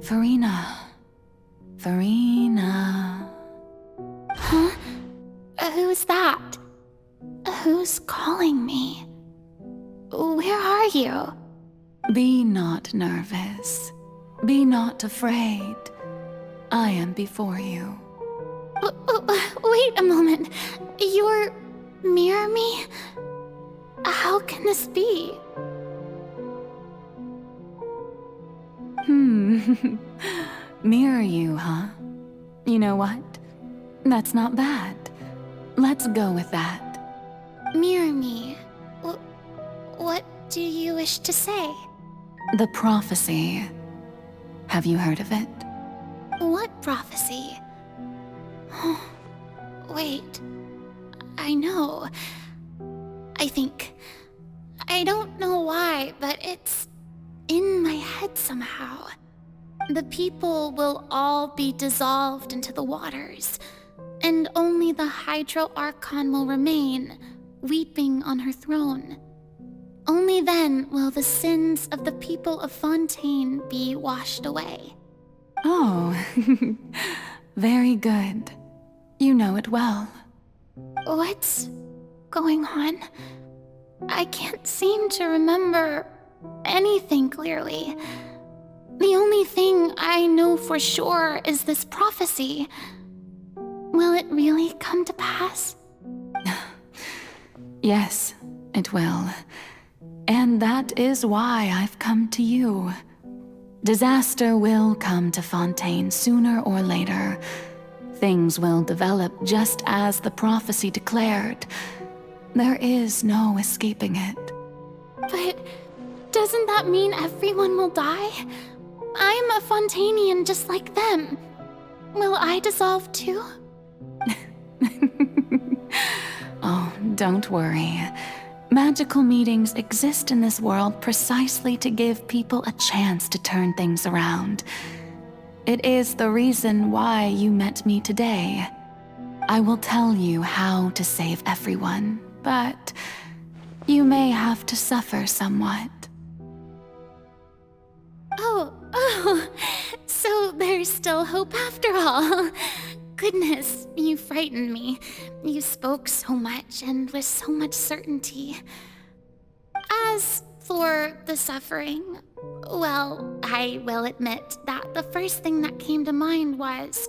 Farina. Farina. Huh? Who's that? Who's calling me? Where are you? Be not nervous. Be not afraid. I am before you. Wait a moment. You're near me? How can this be? Mirror you, huh? You know what? That's not bad. Let's go with that. Mirror me? What do you wish to say? The prophecy. Have you heard of it? What prophecy? Wait. I know. I think. I don't know why, but it's in my head somehow. The people will all be dissolved into the waters, and only the Hydro Archon will remain, weeping on her throne. Only then will the sins of the people of Fontaine be washed away. Oh, very good. You know it well. What's going on? I can't seem to remember anything clearly. The only thing I know for sure is this prophecy. Will it really come to pass? Yes, it will. And that is why I've come to you. Disaster will come to Fontaine sooner or later. Things will develop just as the prophecy declared. There is no escaping it. But doesn't that mean everyone will die? I'm a Fontainian just like them. Will I dissolve too? Oh, don't worry. Magical meetings exist in this world precisely to give people a chance to turn things around. It is the reason why you met me today. I will tell you how to save everyone, but you may have to suffer somewhat. Oh, so there's still hope after all. Goodness, you frightened me. You spoke so much and with so much certainty. As for the suffering, well, I will admit that the first thing that came to mind was,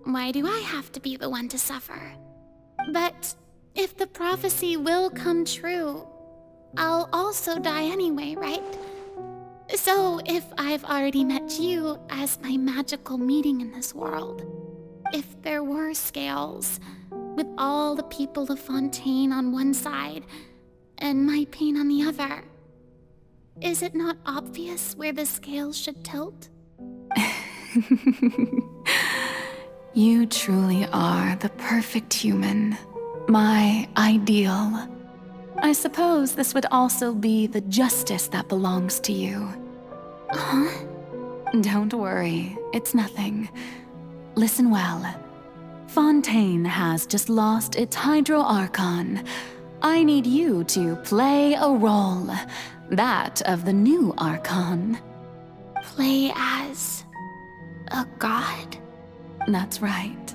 why do I have to be the one to suffer? But if the prophecy will come true, I'll also die anyway, right? So if I've already met you as my magical meeting in this world, if there were scales, with all the people of Fontaine on one side, and my pain on the other, is it not obvious where the scales should tilt? You truly are the perfect human, my ideal. I suppose this would also be the justice that belongs to you. Huh? Don't worry, it's nothing. Listen well. Fontaine has just lost its Hydro Archon. I need you to play a role, that of the new Archon. Play as a god? That's right.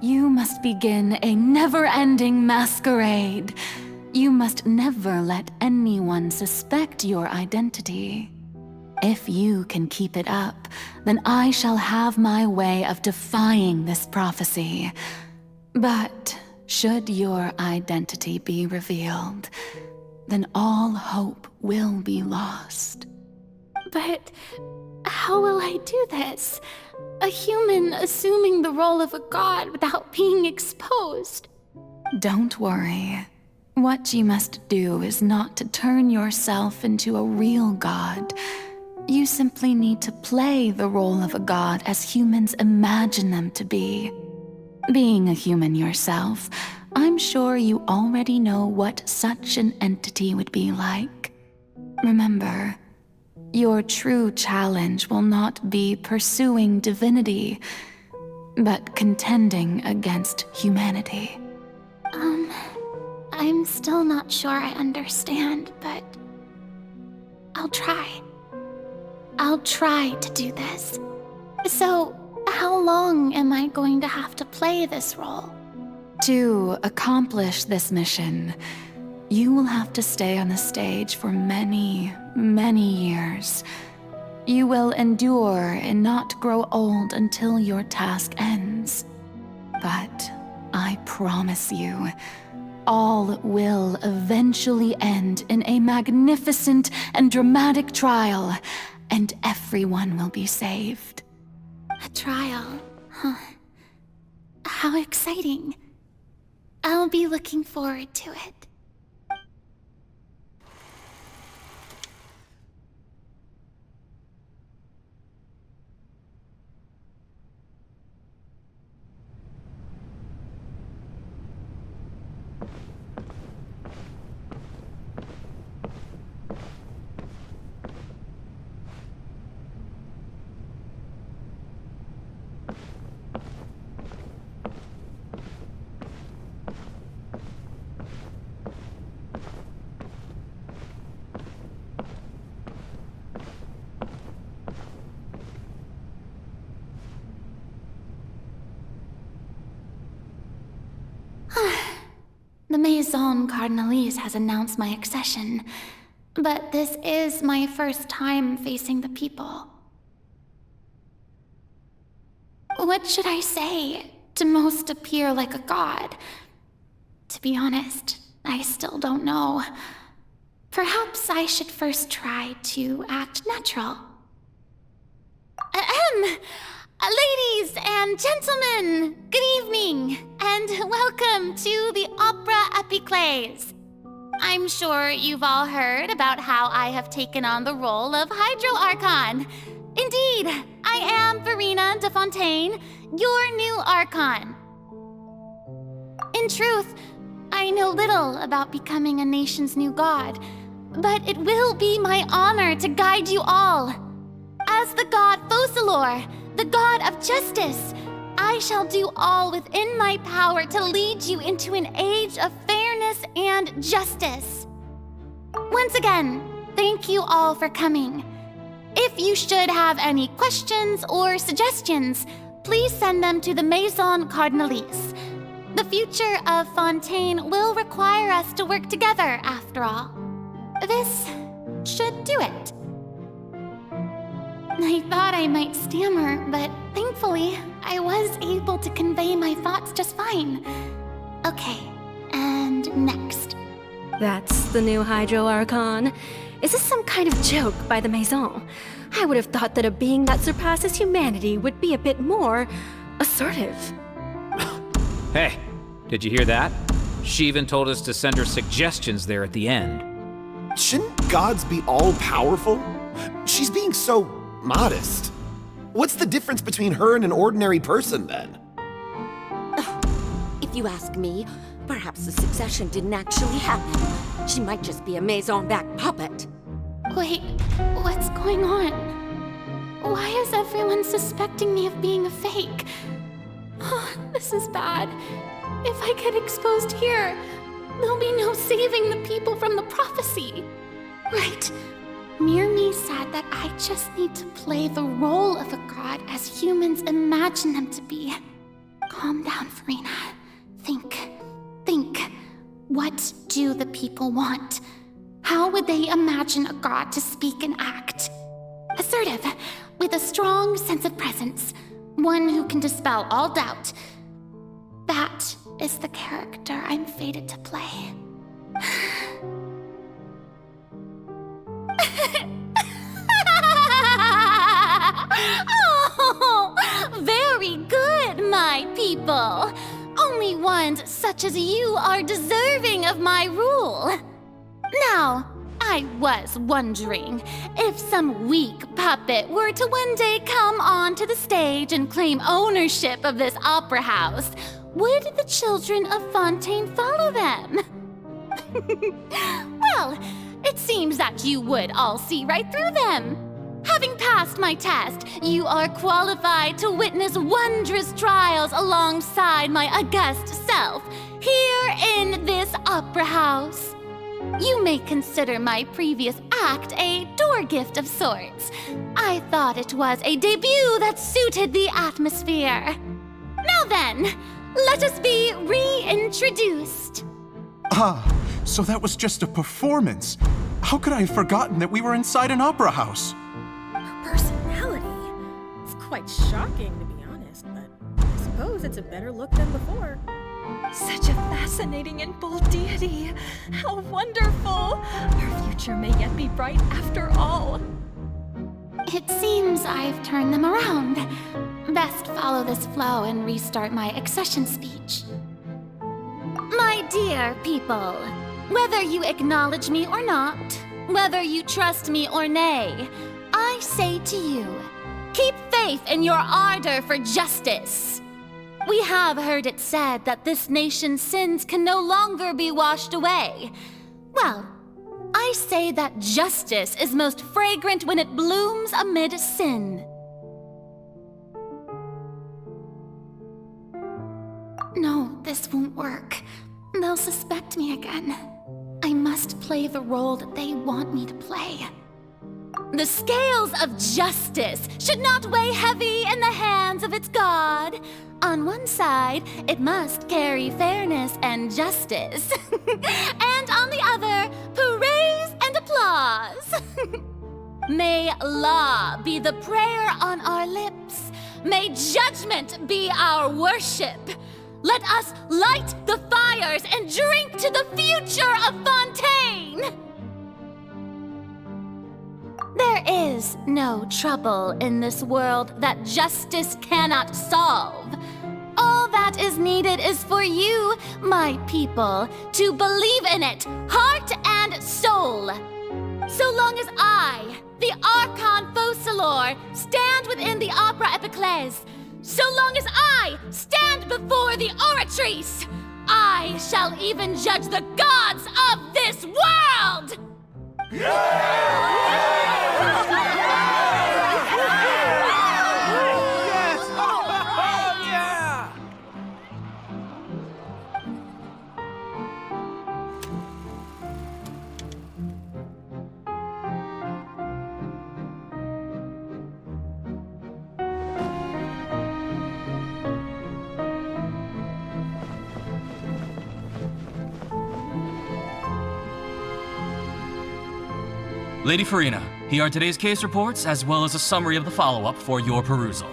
You must begin a never-ending masquerade. You must never let anyone suspect your identity. If you can keep it up, then I shall have my way of defying this prophecy. But should your identity be revealed, then all hope will be lost. But how will I do this? A human assuming the role of a god without being exposed? Don't worry. What you must do is not to turn yourself into a real god. You simply need to play the role of a god as humans imagine them to be. Being a human yourself, I'm sure you already know what such an entity would be like. Remember, your true challenge will not be pursuing divinity, but contending against humanity. I'm still not sure I understand, but I'll try. I'll I'll try to do this. So, how long am I going to have to play this role? To accomplish this mission, you will have to stay on the stage for many, many years. You will endure and not grow old until your task ends. But I promise you, all will eventually end in a magnificent and dramatic trial, and everyone will be saved. A trial, huh? How exciting. I'll be looking forward to it. The Maison Cardinalise has announced my accession, but this is my first time facing the people. What should I say to most appear like a god? To be honest, I still don't know. Perhaps I should first try to act natural. Ladies and gentlemen, good evening, and welcome to the Opera Epiclese. I'm sure you've all heard about how I have taken on the role of Hydro Archon. Indeed, I am Verena de Fontaine, your new Archon. In truth, I know little about becoming a nation's new god, but it will be my honor to guide you all. As the god Focalor, the god of justice, I shall do all within my power to lead you into an age of fairness and justice. Once again, thank you all for coming. If you should have any questions or suggestions, please send them to the Maison Cardinalise. The future of Fontaine will require us to work together, after all. This should do it. I thought I might stammer, but thankfully, I was able to convey my thoughts just fine. Okay, and next. That's the new Hydro Archon. Is this some kind of joke by the Maison? I would have thought that a being that surpasses humanity would be a bit more assertive. Hey, did you hear that? She even told us to send her suggestions there at the end. Shouldn't gods be all-powerful? She's being so modest. What's the difference between her and an ordinary person, then? If you ask me, perhaps the succession didn't actually happen. She might just be a Maison-back puppet. Wait, what's going on? Why is everyone suspecting me of being a fake? Oh, this is bad. If I get exposed here, there'll be no saving the people from the prophecy. Right. Mirmi said that I just need to play the role of a god as humans imagine them to be. Calm down, Verena. Think. What do the people want? How would they imagine a god to speak and act? Assertive, with a strong sense of presence. One who can dispel all doubt. That is the character I'm fated to play. Oh, very good, my people. Only ones such as you are deserving of my rule. Now, I was wondering if some weak puppet were to one day come onto the stage and claim ownership of this opera house, would the children of Fontaine follow them? Well, it seems that you would all see right through them. Having passed my test, you are qualified to witness wondrous trials alongside my august self, here in this opera house. You may consider my previous act a door gift of sorts. I thought it was a debut that suited the atmosphere. Now then, let us be reintroduced. Ah, so that was just a performance. How could I have forgotten that we were inside an opera house? Her personality. It's quite shocking, to be honest, but I suppose it's a better look than before. Such a fascinating and bold deity. How wonderful! Her future may yet be bright after all. It seems I've turned them around. Best follow this flow and restart my accession speech. My dear people, whether you acknowledge me or not, whether you trust me or nay, I say to you, keep faith in your ardor for justice. We have heard it said that this nation's sins can no longer be washed away. Well, I say that justice is most fragrant when it blooms amid sin. No, this won't work. They'll suspect me again. I must play the role that they want me to play. The scales of justice should not weigh heavy in the hands of its god. On one side, it must carry fairness and justice. And on the other, praise and applause. May law be the prayer on our lips. May judgment be our worship. Let us light the fires and drink to the future of Fontaine! There is no trouble in this world that justice cannot solve. All that is needed is for you, my people, to believe in it, heart and soul. So long as I, the Archon Focalor, stand within the Opera Epiclese, so long as I stand before the Oratrice, I shall even judge the gods of this world! Lady Farina, here are today's case reports, as well as a summary of the follow-up for your perusal.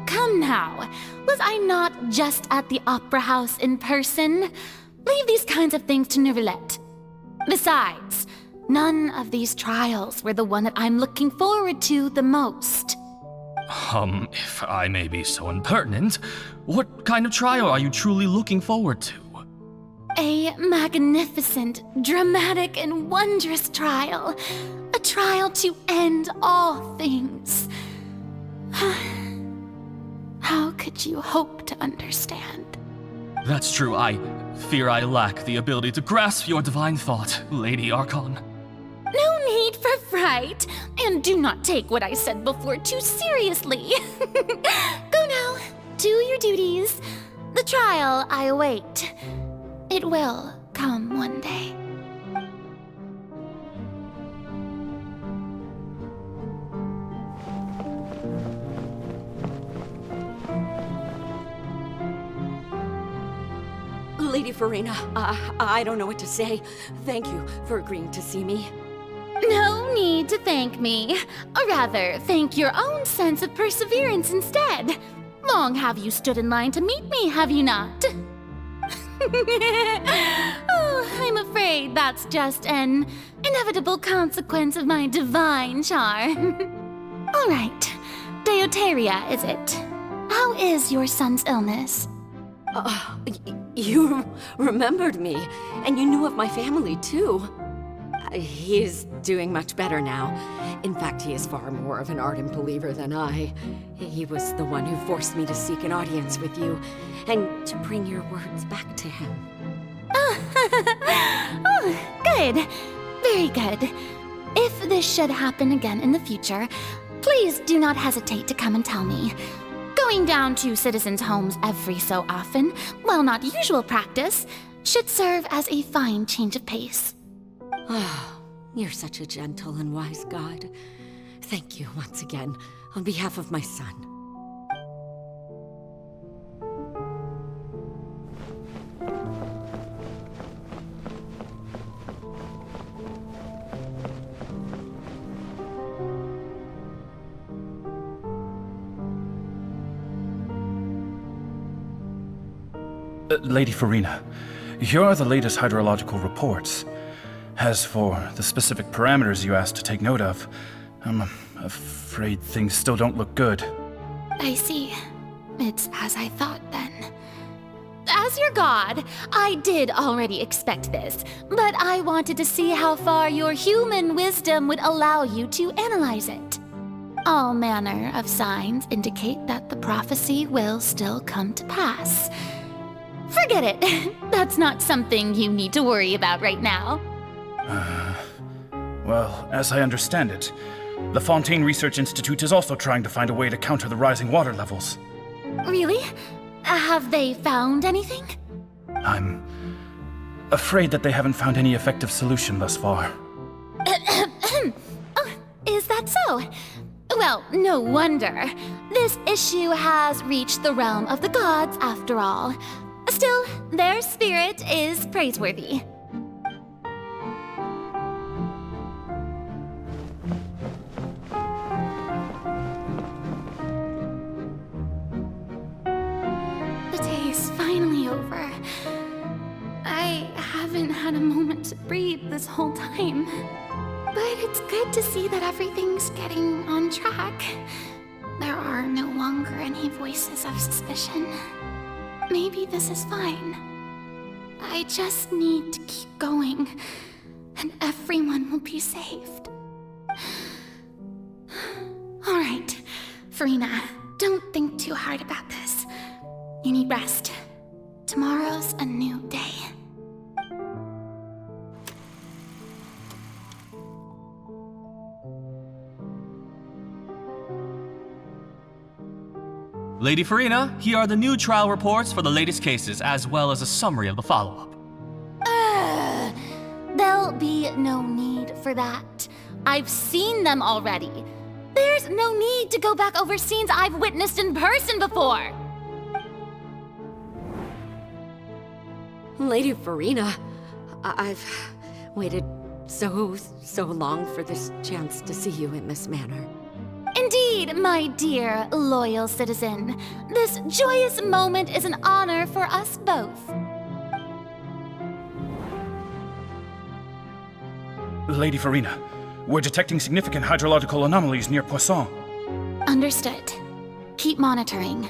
Come now, was I not just at the Opera House in person? Leave these kinds of things to Neuvillette. Besides, none of these trials were the one that I'm looking forward to the most. If I may be so impertinent, what kind of trial are you truly looking forward to? A magnificent, dramatic, and wondrous trial. A trial to end all things. How could you hope to understand? That's true. I fear I lack the ability to grasp your divine thought, Lady Archon. No need for fright, and do not take what I said before too seriously. Go now, do your duties. The trial I await. It will come one day. Lady Farina, I don't know what to say. Thank you for agreeing to see me. No need to thank me. Or rather, thank your own sense of perseverance instead. Long have you stood in line to meet me, have you not? Oh, I'm afraid that's just an inevitable consequence of my divine charm. All right, Deoteria, is it? How is your son's illness? You remembered me, and you knew of my family, too. He is doing much better now. In fact, he is far more of an ardent believer than I. He was the one who forced me to seek an audience with you, and to bring your words back to him. Oh, good. Very good. If this should happen again in the future, please do not hesitate to come and tell me. Going down to citizens' homes every so often, while not usual practice, Should serve as a fine change of pace. Oh, you're such a gentle and wise god. Thank you once again, on behalf of my son. Lady Farina, here are the latest hydrological reports. As for the specific parameters you asked to take note of, I'm afraid things still don't look good. I see. It's as I thought then. As your god, I did already expect this, but I wanted to see how far your human wisdom would allow you to analyze it. All manner of signs indicate that the prophecy will still come to pass. Forget it. That's not something you need to worry about right now. Well, as I understand it, the Fontaine Research Institute is also trying to find a way to counter the rising water levels. Really? Have they found anything? I'm afraid that they haven't found any effective solution thus far. Oh, is that so? Well, no wonder. This issue has reached the realm of the gods after all. Still, their spirit is praiseworthy. The day is finally over. I haven't had a moment to breathe this whole time. But it's good to see that everything's getting on track. There are no longer any voices of suspicion. Maybe this is fine. I just need to keep going, and everyone will be saved. All right, Farina, don't think too hard about this. You need rest. Tomorrow's a new day. Lady Farina, here are the new trial reports for the latest cases, as well as a summary of the follow-up. There'll be no need for that. I've seen them already. There's no need to go back over scenes I've witnessed in person before. Lady Farina, I've waited so long for this chance to see you in this manner. Indeed, my dear, loyal citizen. This joyous moment is an honor for us both. Lady Farina, we're detecting significant hydrological anomalies near Poisson. Understood. Keep monitoring.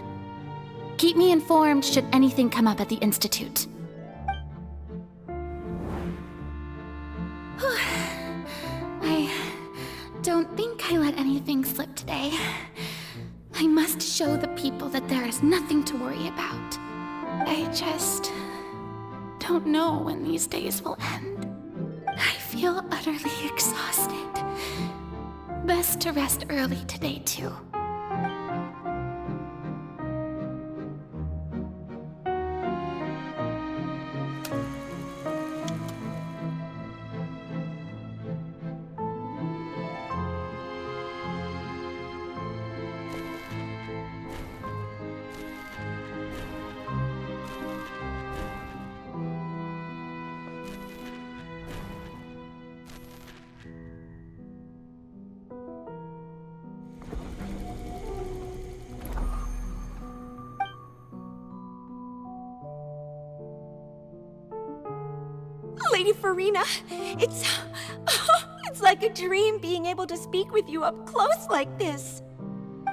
Keep me informed should anything come up at the Institute. I don't think I let anything slip today. I must show the people that there is nothing to worry about. I just don't know when these days will end. I feel utterly exhausted. Best to rest early today, too. Lady Farina, it's like a dream being able to speak with you up close like this.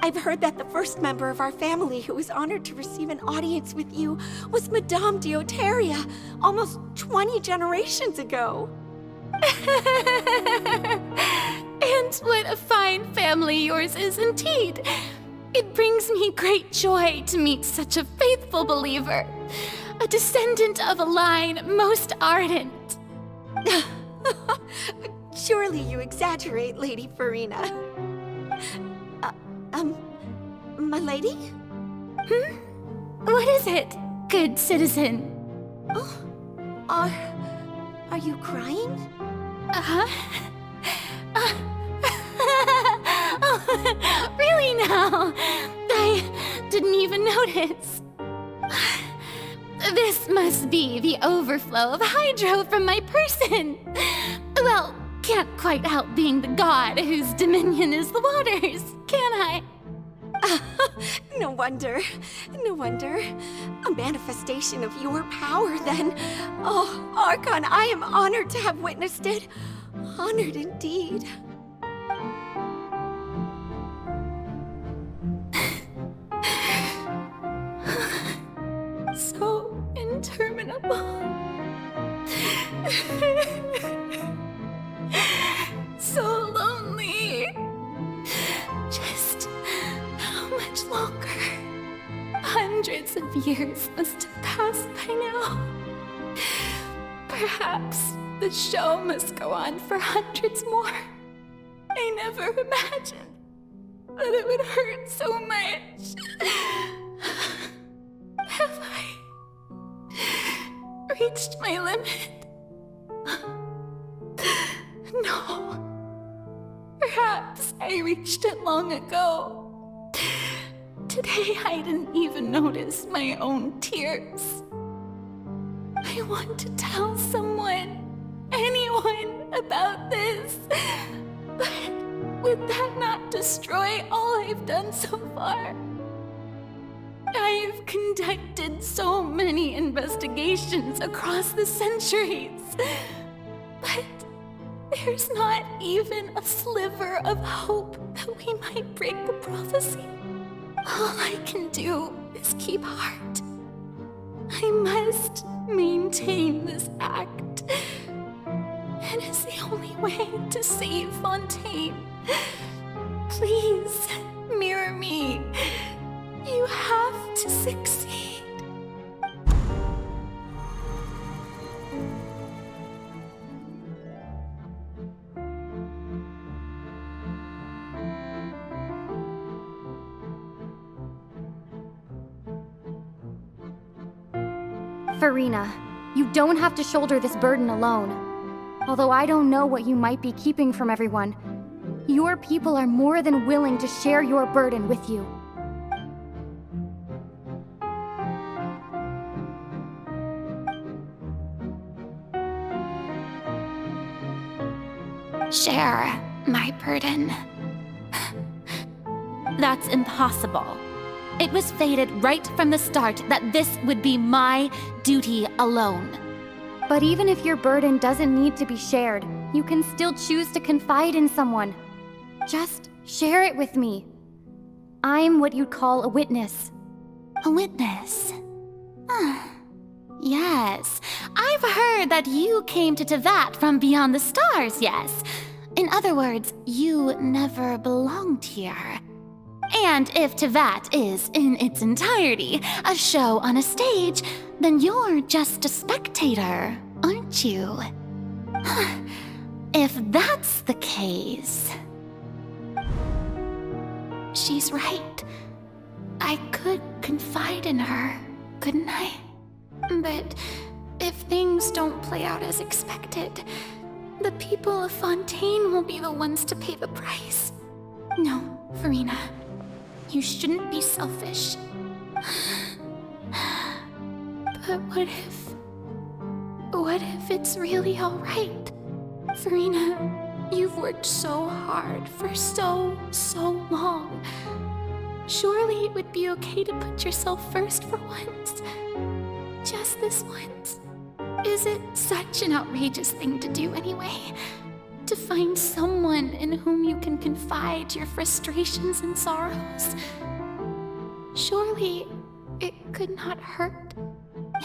I've heard that the first member of our family who was honored to receive an audience with you was Madame Dioteria, almost 20 generations ago. And what a fine family yours is indeed. It brings me great joy to meet such a faithful believer, a descendant of a line most ardent. Surely you exaggerate, Lady Farina. My lady? What is it, good citizen? Oh, Are you crying? Oh, really now? I didn't even notice. This must be the overflow of hydro from my person. Well, can't quite help being the god whose dominion is the waters, can I? No wonder. No wonder. A manifestation of your power, then. Oh, Archon, I am honored to have witnessed it. Honored indeed. So interminable. So lonely. Just how much longer? Hundreds of years must have passed by now. Perhaps the show must go on for hundreds more. I never imagined that it would hurt so much. Have I reached my limit? No. Perhaps I reached it long ago. Today I didn't even notice my own tears. I want to tell someone, anyone, about this. But would that not destroy all I've done so far? I've conducted so many investigations across the centuries, but there's not even a sliver of hope that we might break the prophecy. All I can do is keep heart. I must maintain this act. It is the only way to save Fontaine. Please, mirror me. You have to succeed. Farina, you don't have to shoulder this burden alone. Although I don't know what you might be keeping from everyone, your people are more than willing to share your burden with you. Share my burden. That's impossible. It was fated right from the start that this would be my duty alone. But even if your burden doesn't need to be shared, you can still choose to confide in someone. Just share it with me. I'm what you'd call a witness. A witness? Yes, I've heard that you came to Tevat from beyond the stars, yes. In other words, you never belonged here. And if Tevat is, in its entirety, a show on a stage, then you're just a spectator, aren't you? If that's the case... She's right. I could confide in her, couldn't I? But if things don't play out as expected, the people of Fontaine will be the ones to pay the price. No, Farina. You shouldn't be selfish. But what if it's really alright? Farina, you've worked so hard for so long. Surely it would be okay to put yourself first for once. Just this once. Is it such an outrageous thing to do anyway? To find someone in whom you can confide your frustrations and sorrows? Surely it could not hurt.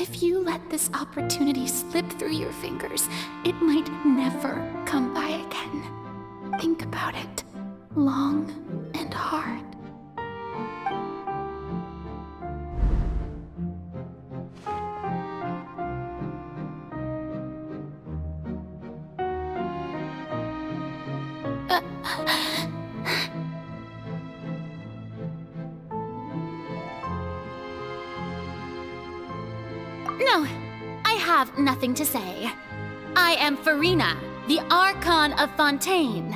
If you let this opportunity slip through your fingers, it might never come by again. Think about it long and hard. No, I have nothing to say. I am Farina, the Archon of Fontaine.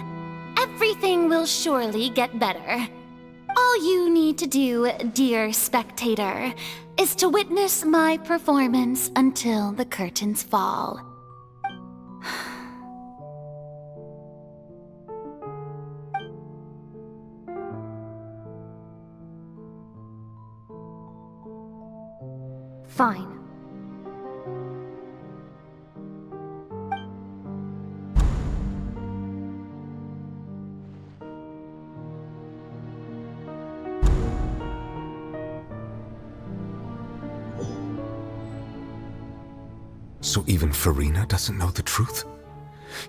Everything will surely get better. All you need to do, dear spectator, is to witness my performance until the curtains fall. Fine. So even Farina doesn't know the truth?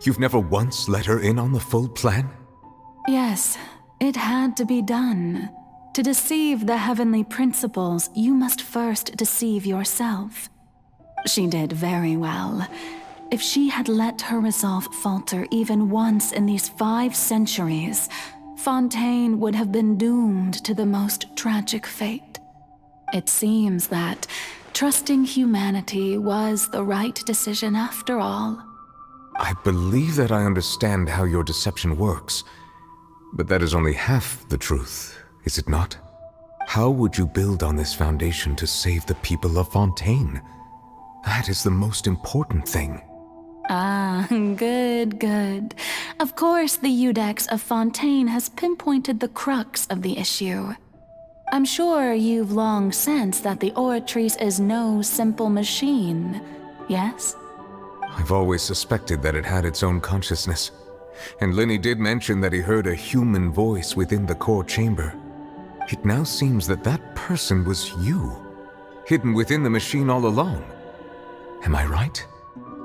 You've never once let her in on the full plan? Yes, it had to be done. To deceive the heavenly principles, you must first deceive yourself. She did very well. If she had let her resolve falter even once in these 5 centuries, Fontaine would have been doomed to the most tragic fate. It seems that trusting humanity was the right decision after all. I believe that I understand how your deception works, but that is only half the truth, is it not? How would you build on this foundation to save the people of Fontaine? That is the most important thing. Ah, good, good. Of course the Iudex of Fontaine has pinpointed the crux of the issue. I'm sure you've long sensed that the Oratrice is no simple machine, yes? I've always suspected that it had its own consciousness. And Lenny did mention that he heard a human voice within the core chamber. It now seems that that person was you, hidden within the machine all along. Am I right?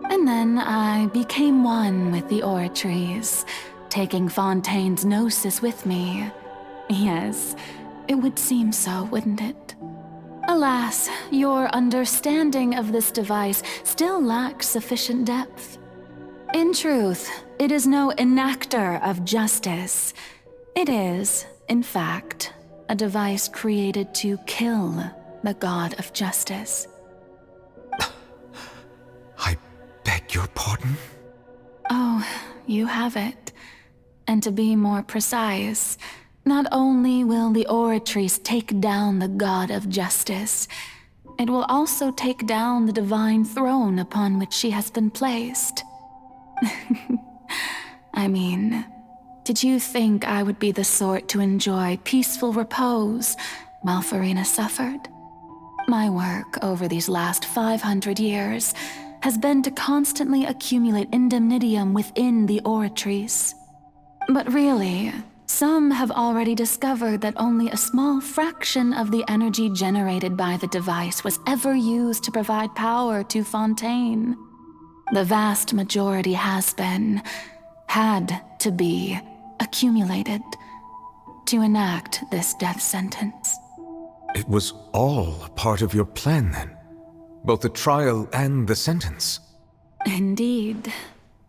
And then I became one with the Oratrice, taking Fontaine's gnosis with me. Yes, it would seem so, wouldn't it? Alas, your understanding of this device still lacks sufficient depth. In truth, it is no enactor of justice. It is, in fact, a device created to kill the god of justice. I beg your pardon? Oh, you have it. And to be more precise, not only will the Oratrice take down the god of justice, it will also take down the divine throne upon which she has been placed. I mean, did you think I would be the sort to enjoy peaceful repose while Farina suffered? My work over these last 500 years has been to constantly accumulate indemnitium within the Oratrice. But really, some have already discovered that only a small fraction of the energy generated by the device was ever used to provide power to Fontaine. The vast majority has been, had to be, accumulated to enact this death sentence. It was all a part of your plan then? Both the trial and the sentence? Indeed.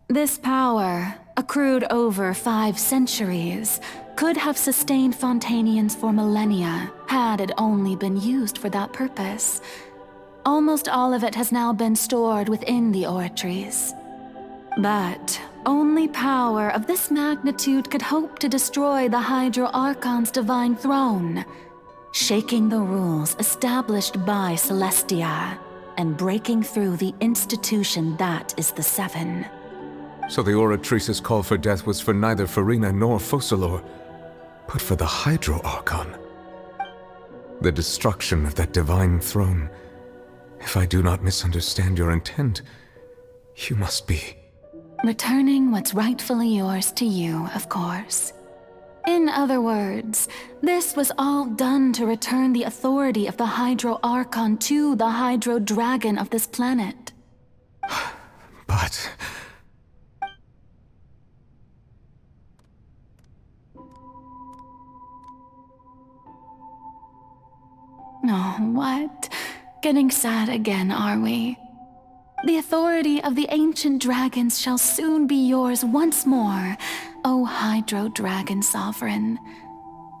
This power, accrued over 5 centuries, could have sustained Fontainians for millennia had it only been used for that purpose. Almost all of it has now been stored within the Oratrice. But only power of this magnitude could hope to destroy the Hydro Archon's divine throne, shaking the rules established by Celestia and breaking through the institution that is the Seven. So the Oratrice's call for death was for neither Farina nor Focalor, but for the Hydro Archon. The destruction of that divine throne. If I do not misunderstand your intent, you must be... returning what's rightfully yours to you, of course. In other words, this was all done to return the authority of the Hydro Archon to the Hydro Dragon of this planet. But... Oh, what? Getting sad again, are we? The authority of the ancient dragons shall soon be yours once more, O Hydro Dragon Sovereign.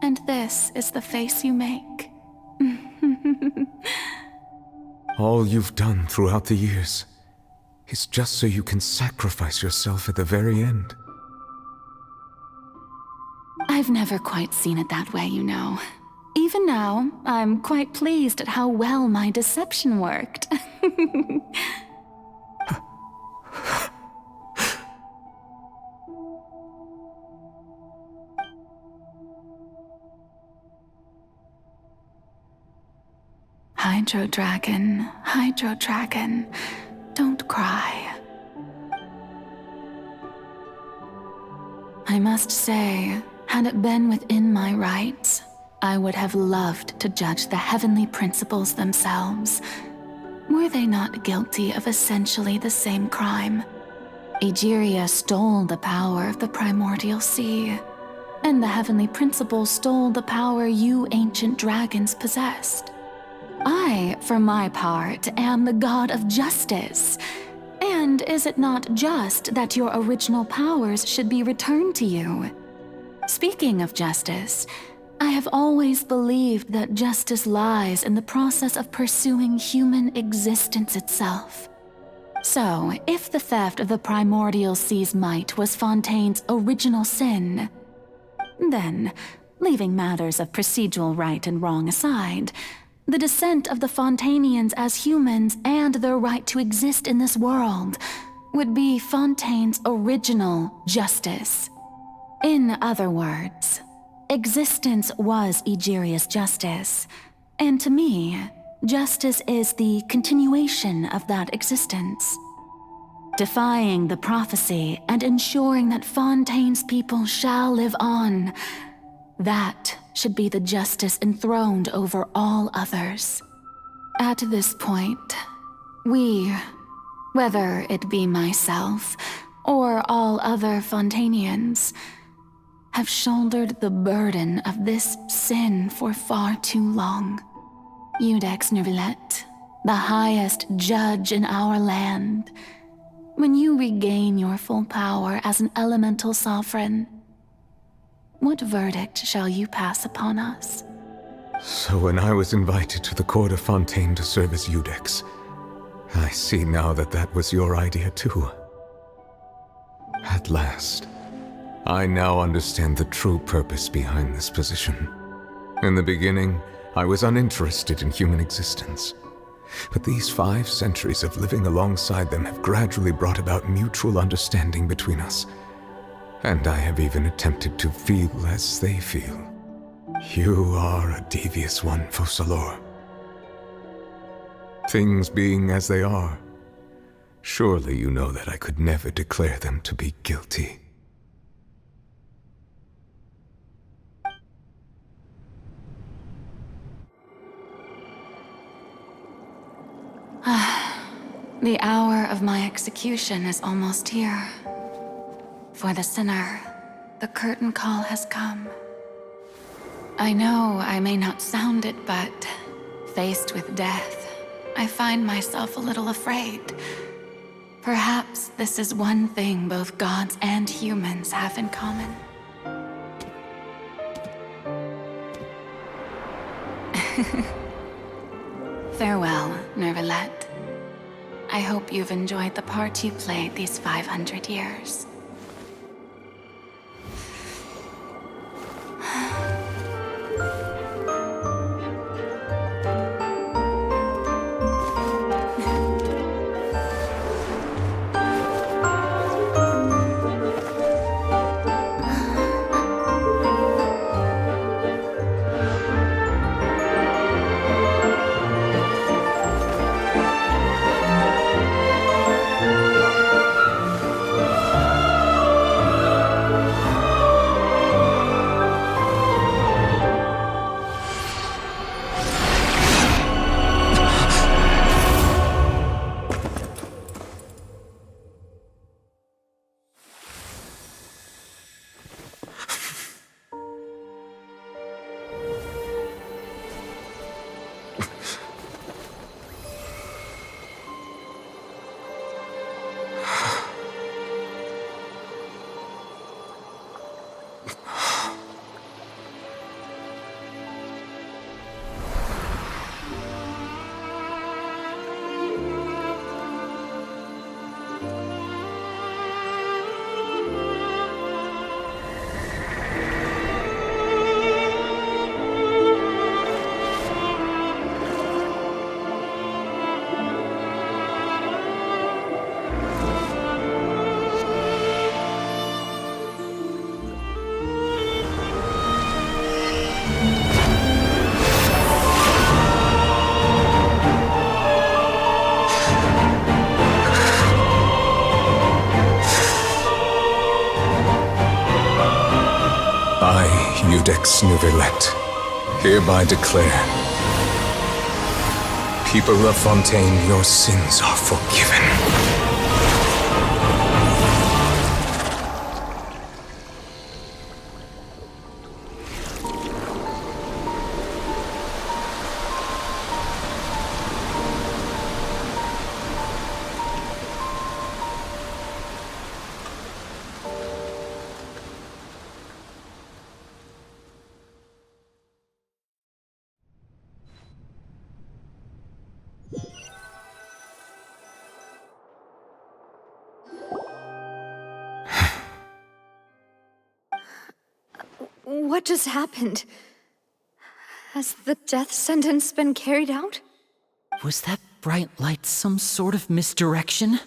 And this is the face you make. all you've done throughout the years, is just so you can sacrifice yourself at the very end. I've never quite seen it that way, you know. Even now, I'm quite pleased at how well my deception worked. Hydro Dragon, don't cry. I must say, had it been within my rights, I would have loved to judge the heavenly principles themselves. Were they not guilty of essentially the same crime? Egeria stole the power of the primordial sea, and the heavenly principles stole the power you ancient dragons possessed. I, for my part, am the god of justice. And is it not just that your original powers should be returned to you? Speaking of justice, I have always believed that justice lies in the process of pursuing human existence itself. So, if the theft of the primordial sea's might was Fontaine's original sin, then, leaving matters of procedural right and wrong aside, the descent of the Fontainians as humans and their right to exist in this world would be Fontaine's original justice. In other words, existence was Egeria's justice, and to me, justice is the continuation of that existence. Defying the prophecy and ensuring that Fontaine's people shall live on, that should be the justice enthroned over all others. At this point, we, whether it be myself or all other Fontainians, have shouldered the burden of this sin for far too long. Iudex Neuvillette, the highest judge in our land, when you regain your full power as an elemental sovereign, what verdict shall you pass upon us? So when I was invited to the court of Fontaine to serve as Iudex, I see now that that was your idea too. At last, I now understand the true purpose behind this position. In the beginning, I was uninterested in human existence. But these 5 centuries of living alongside them have gradually brought about mutual understanding between us. And I have even attempted to feel as they feel. You are a devious one, Focalors. Things being as they are, surely you know that I could never declare them to be guilty. The hour of my execution is almost here. For the sinner, the curtain call has come. I know I may not sound it, but faced with death, I find myself a little afraid. Perhaps this is one thing both gods and humans have in common. Farewell, Neuvillette. I hope you've enjoyed the part you played these 500 years. Rex Nouvellette, hereby declare, people of Fontaine, your sins are forgiven. What just happened? Has the death sentence been carried out? Was that bright light some sort of misdirection?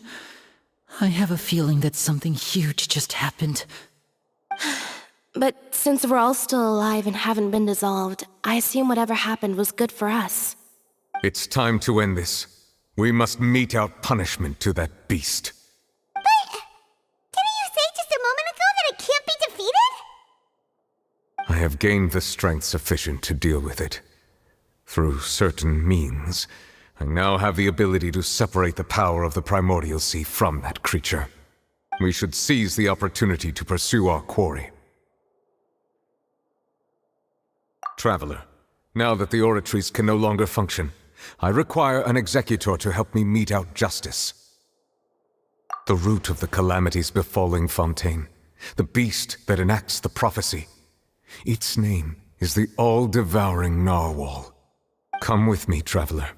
I have a feeling that something huge just happened. But since we're all still alive and haven't been dissolved, I assume whatever happened was good for us. It's time to end this. We must mete out punishment to that beast. Didn't you say just a moment ago that it can't be defeated? I have gained the strength sufficient to deal with it. Through certain means, I now have the ability to separate the power of the Primordial Sea from that creature. We should seize the opportunity to pursue our quarry. Traveler, now that the oratories can no longer function, I require an executor to help me mete out justice. The root of the calamities befalling Fontaine, the beast that enacts the prophecy. Its name is the all-devouring narwhal. Come with me, traveler.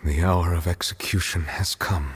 The hour of execution has come.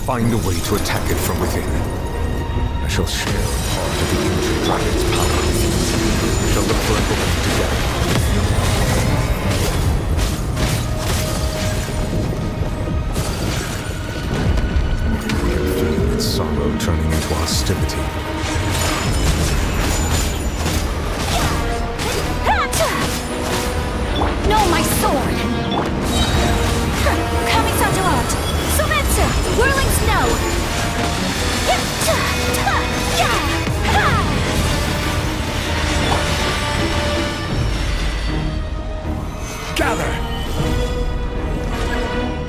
Find a way to attack it from within. I shall share a part of the ancient dragon's power with you. We shall look for a book together. I can feel its sorrow turning into hostility. No, my sword! Kami-Sandalat! Whirling snow! Gather!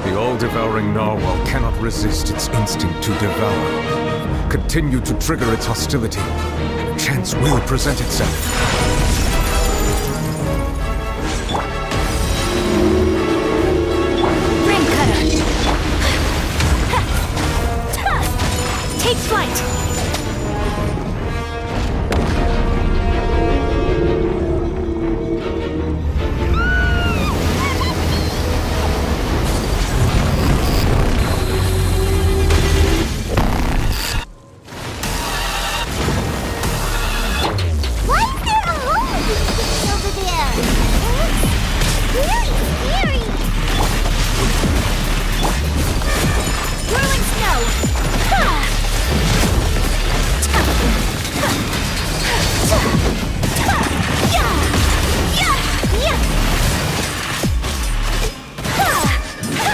The all-devouring narwhal cannot resist its instinct to devour. Continue to trigger its hostility, and a chance will present itself. Take flight! Why is there a hole over there? It's really scary. Whirling snow!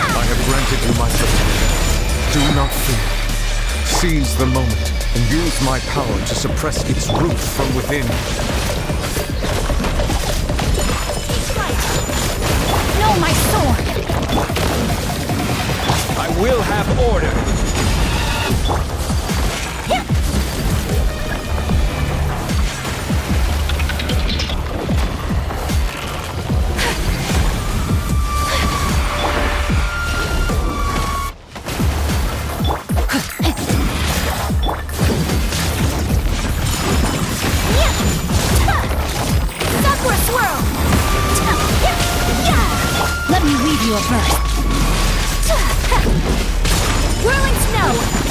I have granted you my support. Do not fear. Seize the moment and use my power to suppress its root from within. No, my sword! I will have order! Sakura swirl! me leave you a verse. Whirling snow!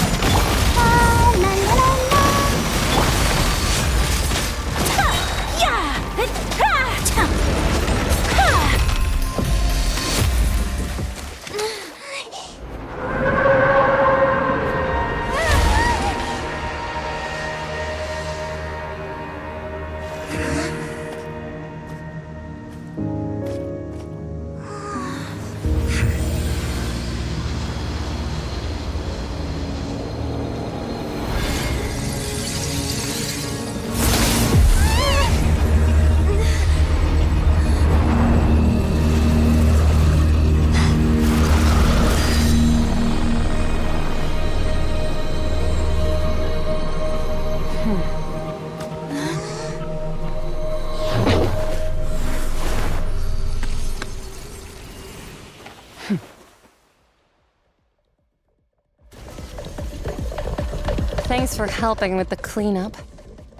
Thanks for helping with the cleanup.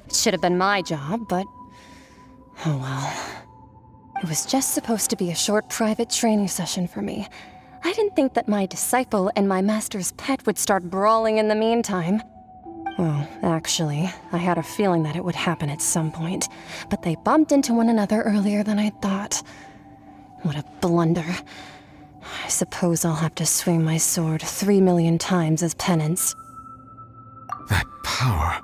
It should have been my job, but... oh well. It was just supposed to be a short private training session for me. I didn't think that my disciple and my master's pet would start brawling in the meantime. Well, actually, I had a feeling that it would happen at some point, but they bumped into one another earlier than I thought. What a blunder. I suppose I'll have to swing my sword 3 million times as penance. That power.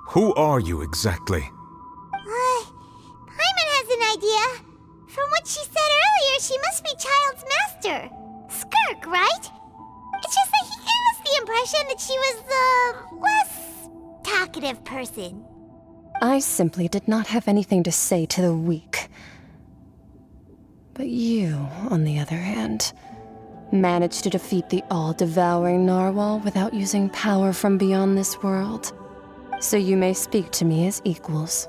Who are you exactly? Paimon has an idea. From what she said earlier, she must be Child's master. Skirk, right? It's just that he gave us the impression that she was the less talkative person. I simply did not have anything to say to the weak. But you, on the other hand, managed to defeat the all-devouring narwhal without using power from beyond this world. So you may speak to me as equals.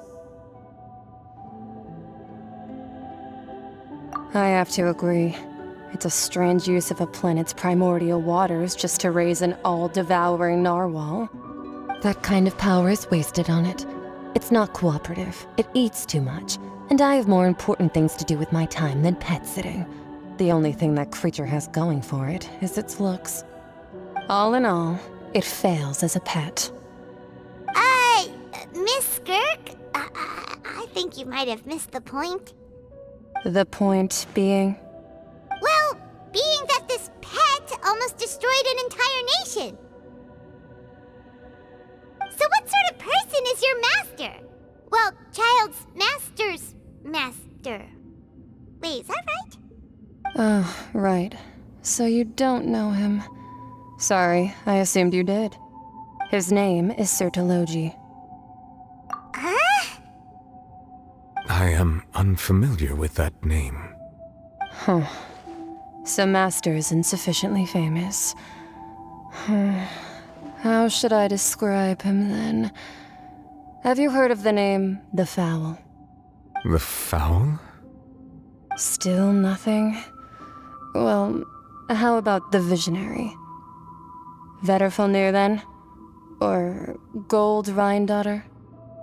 I have to agree. It's a strange use of a planet's primordial waters just to raise an all-devouring narwhal. That kind of power is wasted on it. It's not cooperative. It eats too much. And I have more important things to do with my time than pet sitting. The only thing that creature has going for it is its looks. All in all, it fails as a pet. Miss Skirk? I think you might have missed the point. The point being? Well, being that this pet almost destroyed an entire nation. So what sort of person is your master? Well, Child's master's master. Wait, is that right? Oh, right. So you don't know him. Sorry, I assumed you did. His name is Sertologi. Huh? I am unfamiliar with that name. Huh. So Master isn't sufficiently famous. How should I describe him then? Have you heard of the name The Fowl? The Fowl? Still nothing? Well, how about the Visionary? Vetterfulnir, then? Or Gold Rhindaughter?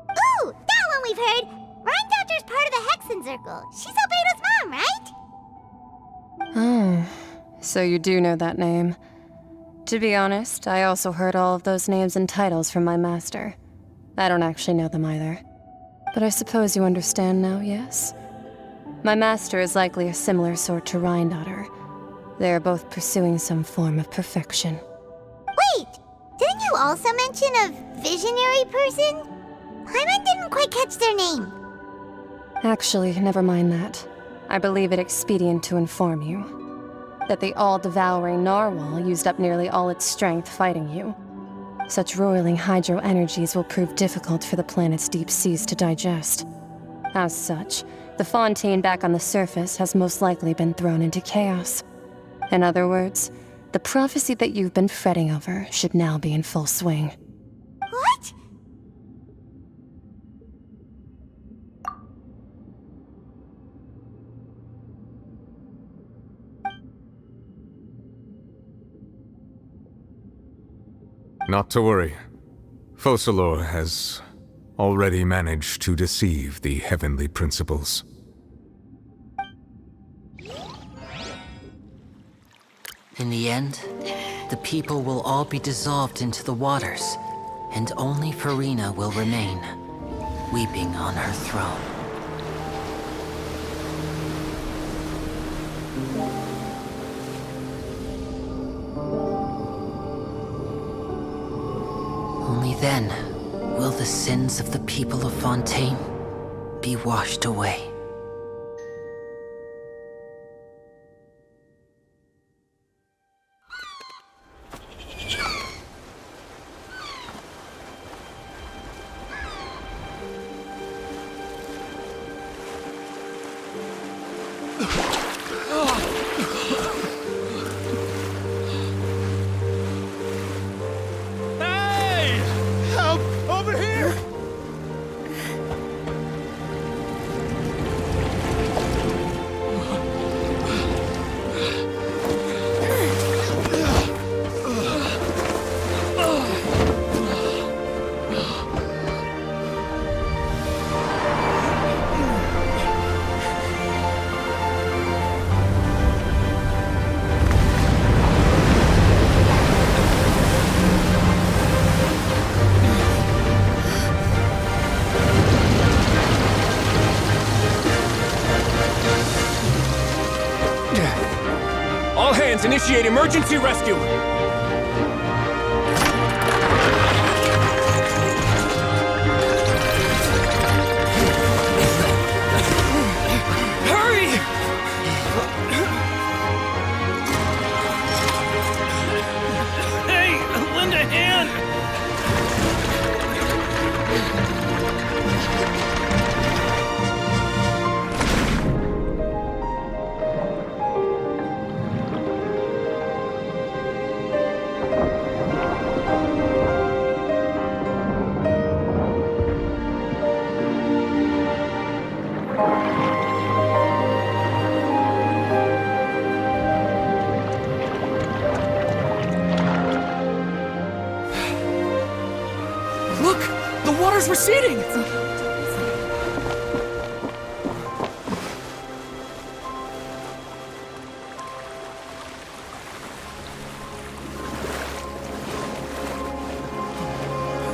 Ooh, that one we've heard! Rhindaughter's part of the Hexen Circle. She's Albedo's mom, right? Oh, so you do know that name. To be honest, I also heard all of those names and titles from my master. I don't actually know them either. But I suppose you understand now, yes? My master is likely a similar sort to Rhindaughter. They are both pursuing some form of perfection. Wait! Didn't you also mention a visionary person? Paimon didn't quite catch their name. Actually, never mind that. I believe it expedient to inform you that the all-devouring narwhal used up nearly all its strength fighting you. Such roiling hydro energies will prove difficult for the planet's deep seas to digest. As such, the Fontaine back on the surface has most likely been thrown into chaos. In other words, the prophecy that you've been fretting over should now be in full swing. What? Not to worry. Focalor has already managed to deceive the heavenly principles. In the end, the people will all be dissolved into the waters, and only Farina will remain, weeping on her throne. Only then will the sins of the people of Fontaine be washed away. Initiate emergency rescue! Hurry! Hey, lend a hand! Receding!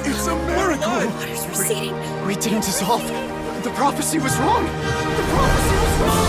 It's a miracle! Water's receding. We didn't dissolve. The prophecy was wrong. The prophecy was wrong.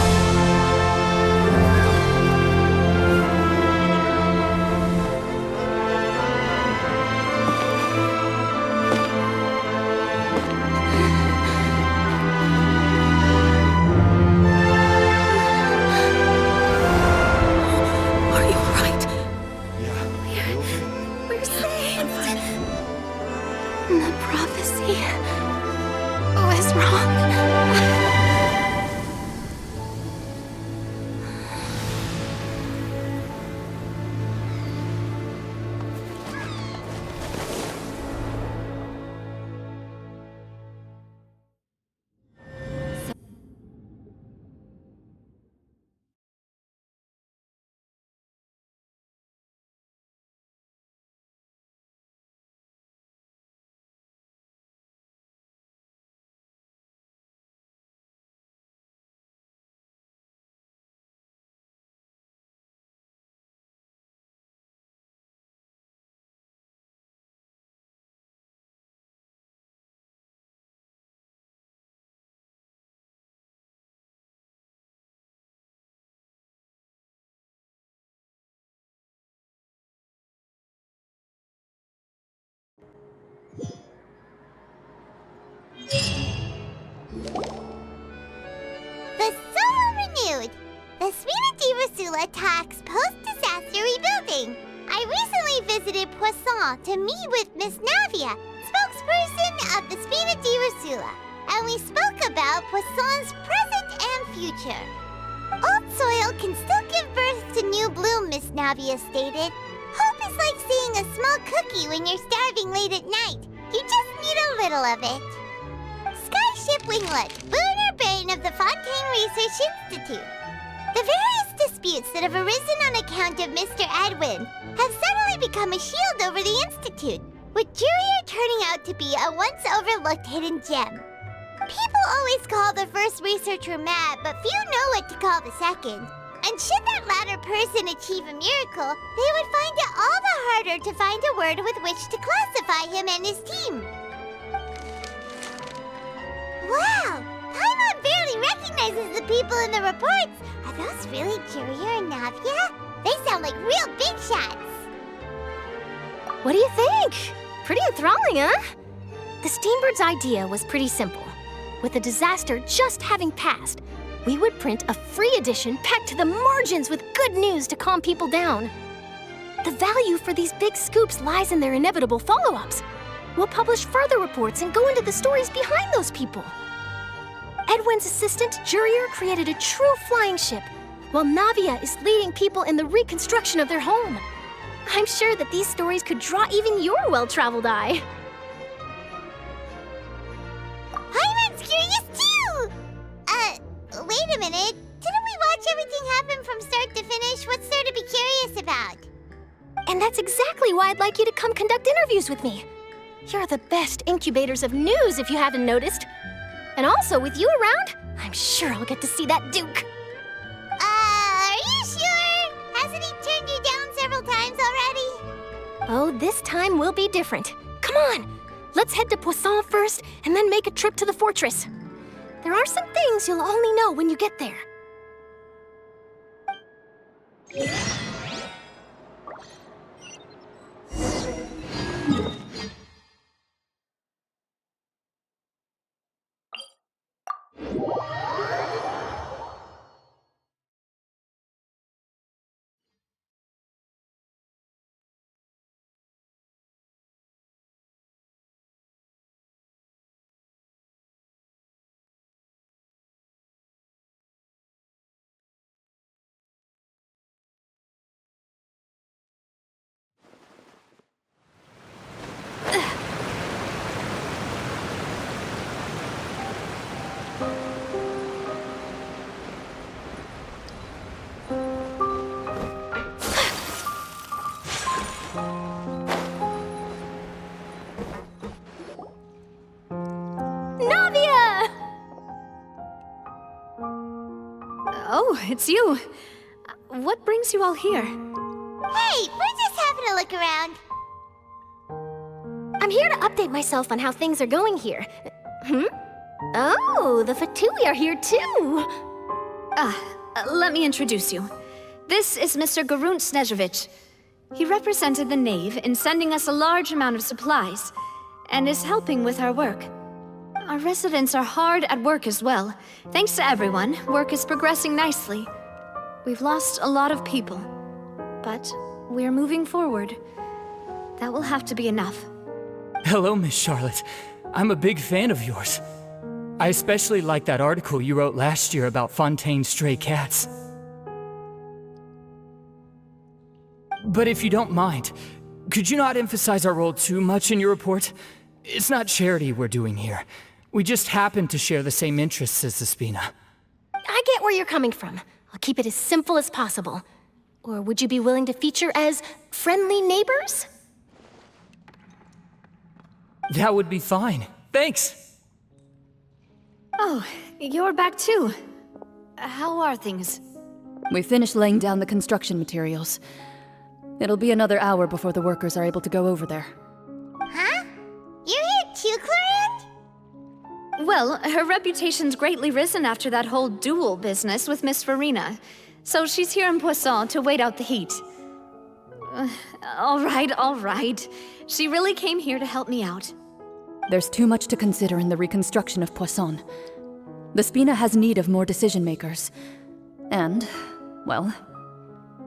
Attacks post-disaster rebuilding. I recently visited Poisson to meet with Miss Navia, spokesperson of the Spina di Rosula, and we spoke about Poisson's present and future. Old soil can still give birth to new bloom, Miss Navia stated. Hope is like seeing a small cookie when you're starving late at night. You just need a little of it. Skyship Winglet, Booner Brain of the Fontaine Research Institute. The various disputes that have arisen on account of Mr. Edwin have suddenly become a shield over the Institute, with Jurier turning out to be a once overlooked hidden gem. People always call the first researcher mad, but few know what to call the second. And should that latter person achieve a miracle, they would find it all the harder to find a word with which to classify him and his team. Wow! Paimon barely recognizes the people in the reports. Are those really Courier and Navia? They sound like real big shots. What do you think? Pretty enthralling, huh? The Steambird's idea was pretty simple. With the disaster just having passed, we would print a free edition packed to the margins with good news to calm people down. The value for these big scoops lies in their inevitable follow-ups. We'll publish further reports and go into the stories behind those people. Edwin's assistant, Jurier, created a true flying ship, while Navia is leading people in the reconstruction of their home. I'm sure that these stories could draw even your well-traveled eye. Paimon's curious too! Wait a minute. Didn't we watch everything happen from start to finish? What's there to be curious about? And that's exactly why I'd like you to come conduct interviews with me. You're the best incubators of news, if you haven't noticed. And also, with you around, I'm sure I'll get to see that Duke. Are you sure? Hasn't he turned you down several times already? Oh, this time will be different. Come on, let's head to Poisson first, and then make a trip to the fortress. There are some things you'll only know when you get there. Oh, it's you. What brings you all here? Hey, we're just having a look around. I'm here to update myself on how things are going here. Oh, the Fatui are here too. Let me introduce you. This is Mr. Garunt Snežević. He represented the Knave in sending us a large amount of supplies, and is helping with our work. Our residents are hard at work as well. Thanks to everyone, work is progressing nicely. We've lost a lot of people, but we're moving forward. That will have to be enough. Hello, Miss Charlotte. I'm a big fan of yours. I especially like that article you wrote last year about Fontaine's stray cats. But if you don't mind, could you not emphasize our role too much in your report? It's not charity we're doing here. We just happen to share the same interests as the Spina. I get where you're coming from. I'll keep it as simple as possible. Or would you be willing to feature as friendly neighbors? That would be fine. Thanks! Oh, you're back too. How are things? We finished laying down the construction materials. It'll be another hour before the workers are able to go over there. Huh? You're here too, Clorinde? Well, her reputation's greatly risen after that whole duel business with Miss Farina. So she's here in Poisson to wait out the heat. All right. She really came here to help me out. There's too much to consider in the reconstruction of Poisson. The Spina has need of more decision-makers. And, well,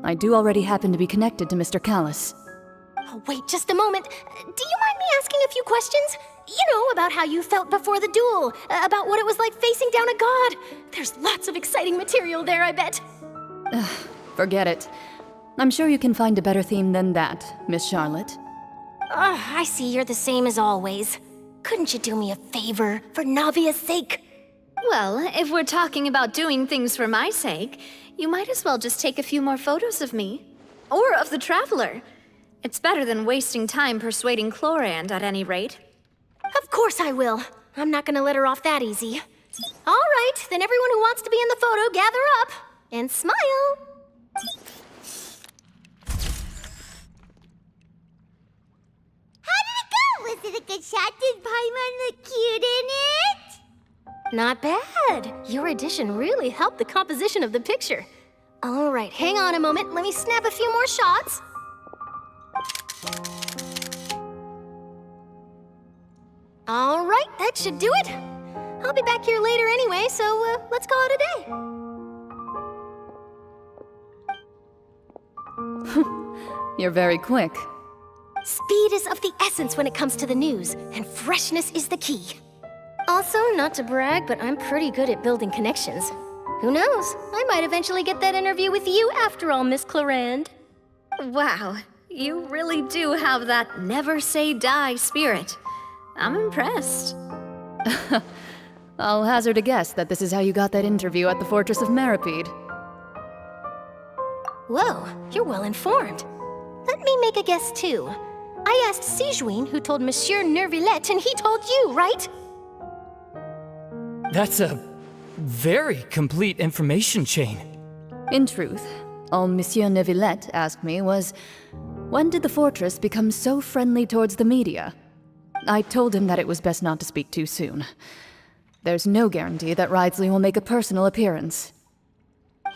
I do already happen to be connected to Mr. Callis. Oh, wait just a moment. Do you mind me asking a few questions? You know, about how you felt before the duel, about what it was like facing down a god. There's lots of exciting material there, I bet. Forget it. I'm sure you can find a better theme than that, Miss Charlotte. I see you're the same as always. Couldn't you do me a favor, for Navia's sake? Well, if we're talking about doing things for my sake, you might as well just take a few more photos of me. Or of the Traveler. It's better than wasting time persuading Clorinde, at any rate. Of course I will. I'm not gonna let her off that easy. All right, then everyone who wants to be in the photo, gather up. And smile! How did it go? Was it a good shot? Did Paimon look cute in it? Not bad. Your addition really helped the composition of the picture. All right, hang on a moment. Let me snap a few more shots. All right, that should do it. I'll be back here later anyway, so let's call it a day. You're very quick. Speed is of the essence when it comes to the news, and freshness is the key. Also, not to brag, but I'm pretty good at building connections. Who knows? I might eventually get that interview with you after all, Miss Clarand. Wow, you really do have that never say die spirit. I'm impressed. I'll hazard a guess that this is how you got that interview at the Fortress of Meripede. Whoa, you're well informed. Let me make a guess too. I asked Sigewinne, who told Monsieur Neuvillette, and he told you, right? That's a very complete information chain. In truth, all Monsieur Neuvillette asked me was, when did the Fortress become so friendly towards the media? I told him that it was best not to speak too soon. There's no guarantee that Wriothesley will make a personal appearance.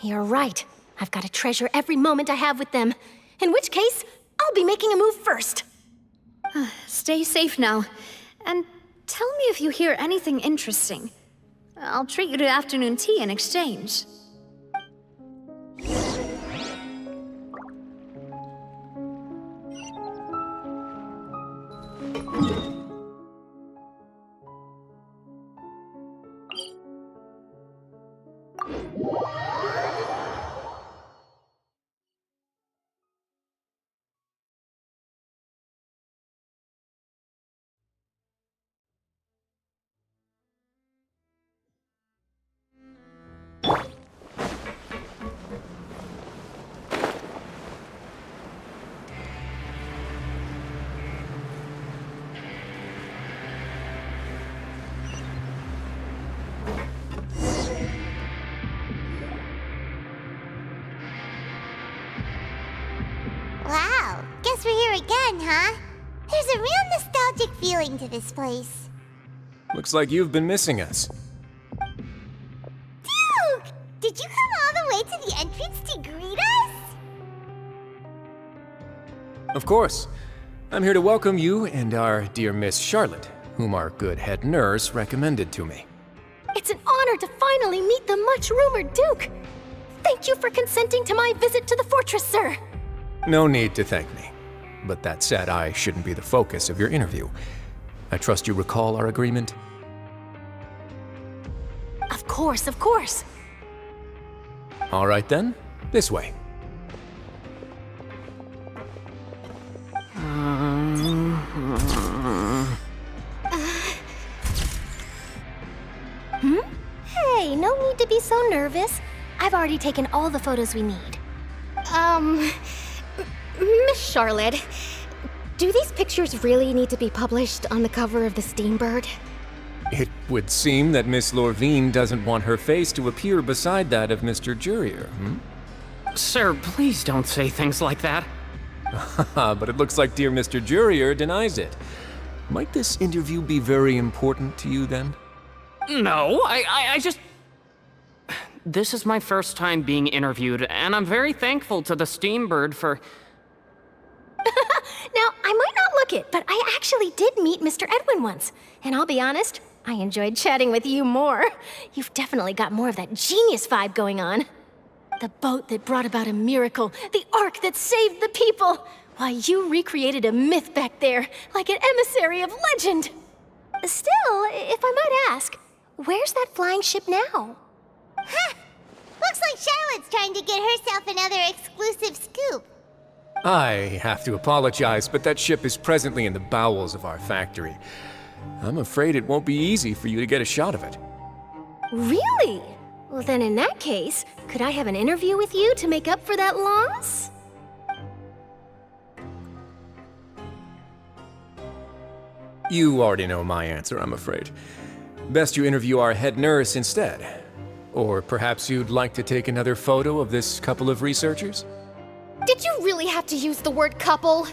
You're right. I've got to treasure every moment I have with them. In which case, I'll be making a move first. Stay safe now. And tell me if you hear anything interesting. I'll treat you to afternoon tea in exchange. Wow, guess we're here again, huh? There's a real nostalgic feeling to this place. Looks like you've been missing us. Duke! Did you come all the way to the entrance to greet us? Of course. I'm here to welcome you and our dear Miss Charlotte, whom our good head nurse recommended to me. It's an honor to finally meet the much-rumored Duke. Thank you for consenting to my visit to the fortress, sir. No need to thank me. But that said, I shouldn't be the focus of your interview. I trust you recall our agreement? Of course, of course. All right then, this way. Hey, no need to be so nervous. I've already taken all the photos we need. Miss Charlotte, do these pictures really need to be published on the cover of the Steambird? It would seem that Miss Lorvine doesn't want her face to appear beside that of Mr. Jurier, Sir, please don't say things like that. But it looks like dear Mr. Jurier denies it. Might this interview be very important to you then? No, I just... This is my first time being interviewed, and I'm very thankful to the Steambird for... Now, I might not look it, but I actually did meet Mr. Edwin once. And I'll be honest, I enjoyed chatting with you more. You've definitely got more of that genius vibe going on. The boat that brought about a miracle, the ark that saved the people. Why, you recreated a myth back there, like an emissary of legend. Still, if I might ask, where's that flying ship now? Huh! Looks like Charlotte's trying to get herself another exclusive scoop. I have to apologize, but that ship is presently in the bowels of our factory. I'm afraid it won't be easy for you to get a shot of it. Really? Well, then in that case, could I have an interview with you to make up for that loss? You already know my answer, I'm afraid. Best you interview our head nurse instead. Or perhaps you'd like to take another photo of this couple of researchers? Did you really have to use the word couple?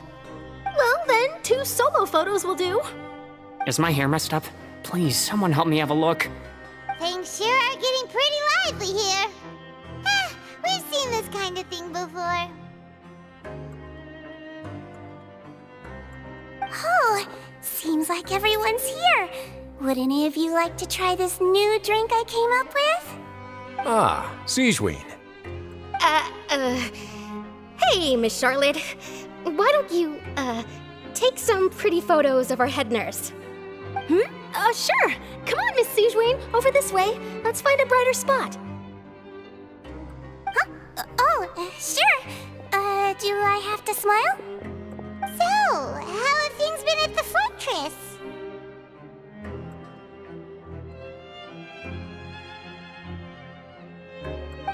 Well, then, 2 solo photos will do. Is my hair messed up? Please, someone help me have a look. Things sure are getting pretty lively here. We've seen this kind of thing before. Oh, seems like everyone's here. Would any of you like to try this new drink I came up with? Ah, SÍGUENOS. Hey, Miss Charlotte. Why don't you, take some pretty photos of our head nurse? Sure. Come on, Miss SÍGUENOS. Over this way. Let's find a brighter spot. Sure. Do I have to smile? So, how have things been at the fortress?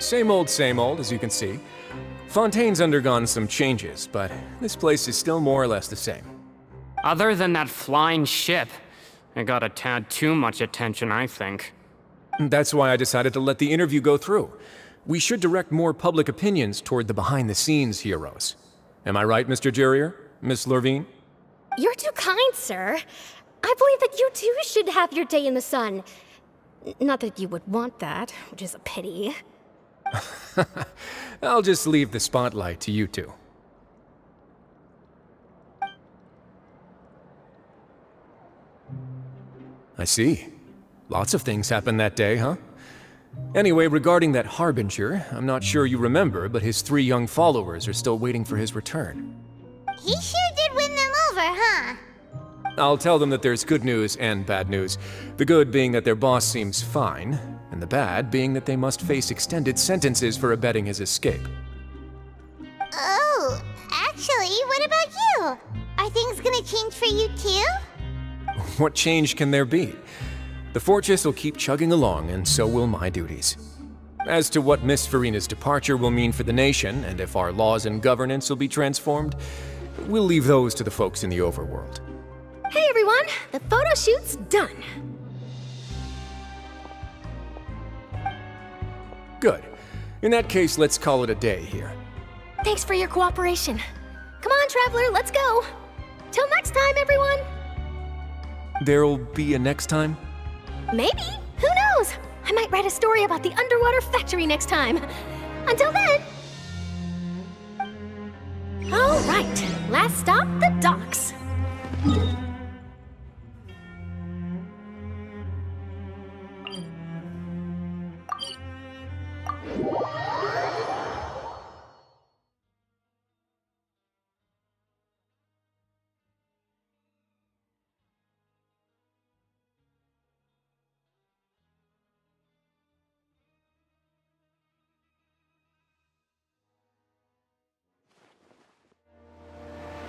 Same old, as you can see. Fontaine's undergone some changes, but this place is still more or less the same. Other than that flying ship, it got a tad too much attention, I think. That's why I decided to let the interview go through. We should direct more public opinions toward the behind-the-scenes heroes. Am I right, Mr. Jurrier? Miss Lurvine? You're too kind, sir. I believe that you too should have your day in the sun. Not that you would want that, which is a pity. I'll just leave the spotlight to you two. I see. Lots of things happened that day, huh? Anyway, regarding that Harbinger, I'm not sure you remember, but his 3 young followers are still waiting for his return. He sure did win them over, huh? I'll tell them that there's good news and bad news. The good being that their boss seems fine, and the bad being that they must face extended sentences for abetting his escape. Oh, actually, what about you? Are things gonna change for you too? What change can there be? The fortress will keep chugging along, and so will my duties. As to what Miss Furina's departure will mean for the nation, and if our laws and governance will be transformed, we'll leave those to the folks in the overworld. Hey everyone, the photo shoot's done. Good. In that case, let's call it a day here. Thanks for your cooperation. Come on, Traveler, let's go. Till next time, everyone. There'll be a next time? Maybe. Who knows? I might write a story about the underwater factory next time. Until then. All right, last stop, the docks.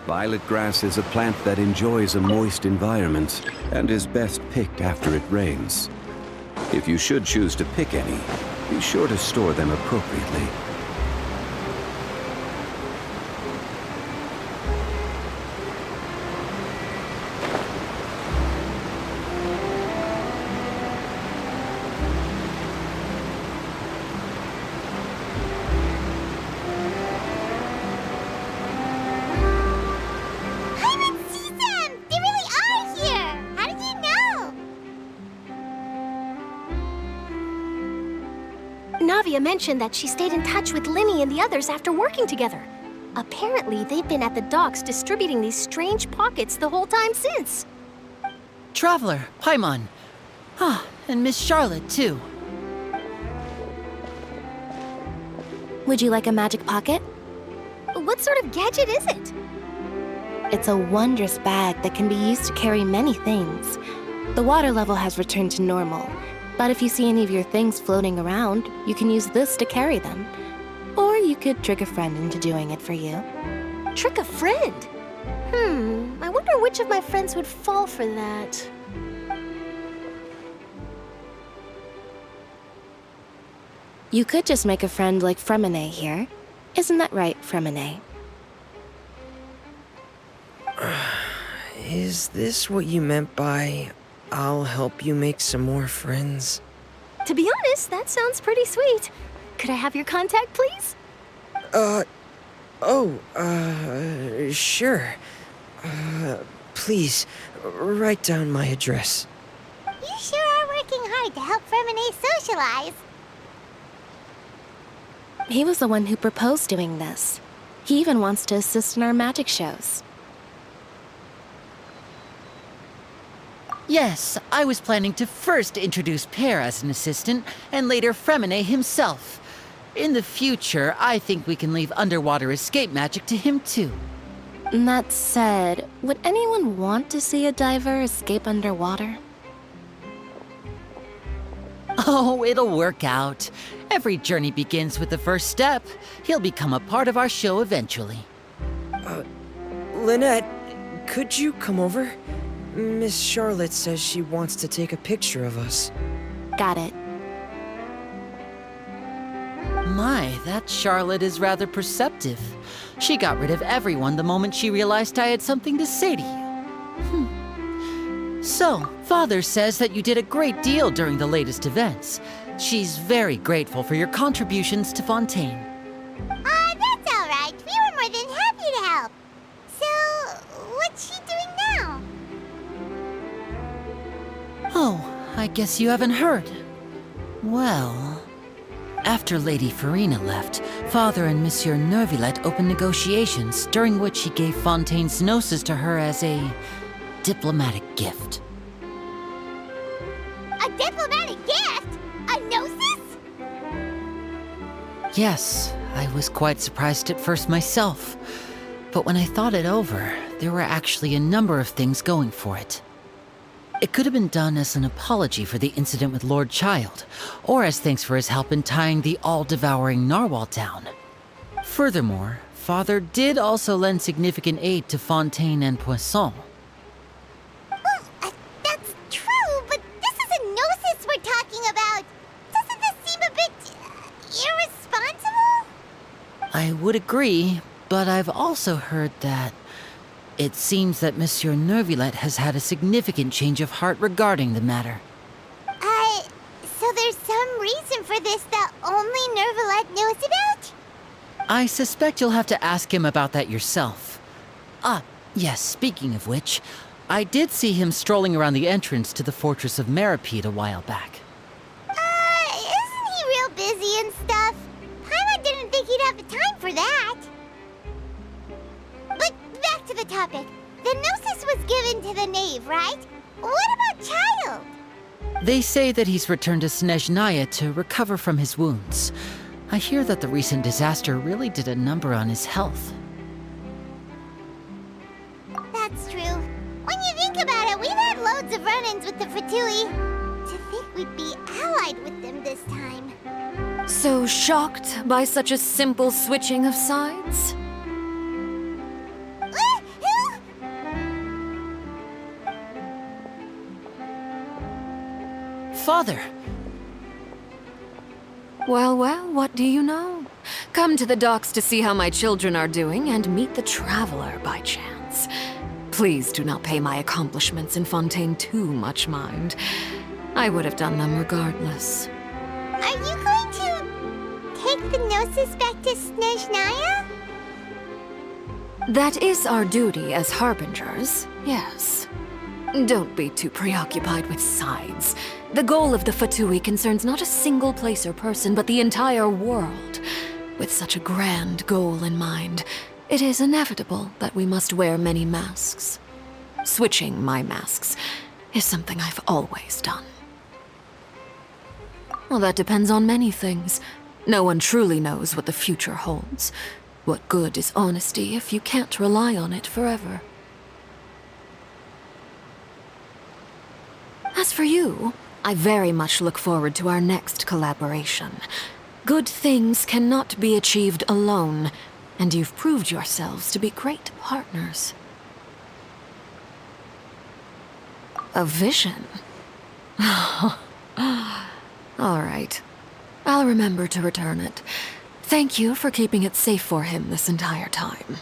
Violet grass is a plant that enjoys a moist environment and is best picked after it rains. If you should choose to pick any, be sure to store them appropriately. Navia mentioned that she stayed in touch with Linny and the others after working together. Apparently, they've been at the docks distributing these strange pockets the whole time since. Traveler, Paimon. Ah, and Miss Charlotte, too. Would you like a magic pocket? What sort of gadget is it? It's a wondrous bag that can be used to carry many things. The water level has returned to normal, but if you see any of your things floating around, you can use this to carry them. Or you could trick a friend into doing it for you. Trick a friend? I wonder which of my friends would fall for that. You could just make a friend like Fremine here. Isn't that right, Fremine? Is this what you meant by, I'll help you make some more friends? To be honest, that sounds pretty sweet. Could I have your contact, please? Sure. Please, write down my address. You sure are working hard to help Fermine socialize. He was the one who proposed doing this. He even wants to assist in our magic shows. Yes, I was planning to first introduce Per as an assistant, and later Fremine himself. In the future, I think we can leave underwater escape magic to him too. That said, would anyone want to see a diver escape underwater? Oh, it'll work out. Every journey begins with the first step. He'll become a part of our show eventually. Lynette, could you come over? Miss Charlotte says she wants to take a picture of us. Got it. My, that Charlotte is rather perceptive. She got rid of everyone the moment she realized I had something to say to you. So, Father says that you did a great deal during the latest events. She's very grateful for your contributions to Fontaine. That's all right. We were more than happy to help. So, what's she doing now? Oh, I guess you haven't heard. Well, after Lady Farina left, Father and Monsieur Neuvillette opened negotiations, during which he gave Fontaine's gnosis to her as a diplomatic gift. A diplomatic gift? A gnosis? Yes, I was quite surprised at first myself. But when I thought it over, there were actually a number of things going for it. It could have been done as an apology for the incident with Lord Child, or as thanks for his help in tying the all-devouring narwhal down. Furthermore, Father did also lend significant aid to Fontaine and Poisson. That's true, but this is a gnosis we're talking about. Doesn't this seem a bit irresponsible? I would agree, but I've also heard that it seems that Monsieur Neuvillette has had a significant change of heart regarding the matter. So there's some reason for this that only Neuvillette knows about? I suspect you'll have to ask him about that yourself. Yes, speaking of which, I did see him strolling around the entrance to the Fortress of Meripede a while back. Isn't he real busy and stuff? Paimon didn't think he'd have the time for that. But back to the topic. The gnosis was given to the knave, right? What about Child? They say that he's returned to Snezhnaya to recover from his wounds. I hear that the recent disaster really did a number on his health. That's true. When you think about it, we've had loads of run-ins with the Fatui. To think we'd be allied with them this time. So shocked by such a simple switching of sides? Father! Well, what do you know? Come to the docks to see how my children are doing and meet the Traveler by chance. Please do not pay my accomplishments in Fontaine too much mind. I would have done them regardless. Are you going to take the gnosis back to Snezhnaya? That is our duty as harbingers, yes. Don't be too preoccupied with sides. The goal of the Fatui concerns not a single place or person, but the entire world. With such a grand goal in mind, it is inevitable that we must wear many masks. Switching my masks is something I've always done. Well, that depends on many things. No one truly knows what the future holds. What good is honesty if you can't rely on it forever? As for you, I very much look forward to our next collaboration. Good things cannot be achieved alone, and you've proved yourselves to be great partners. A vision? All right. I'll remember to return it. Thank you for keeping it safe for him this entire time.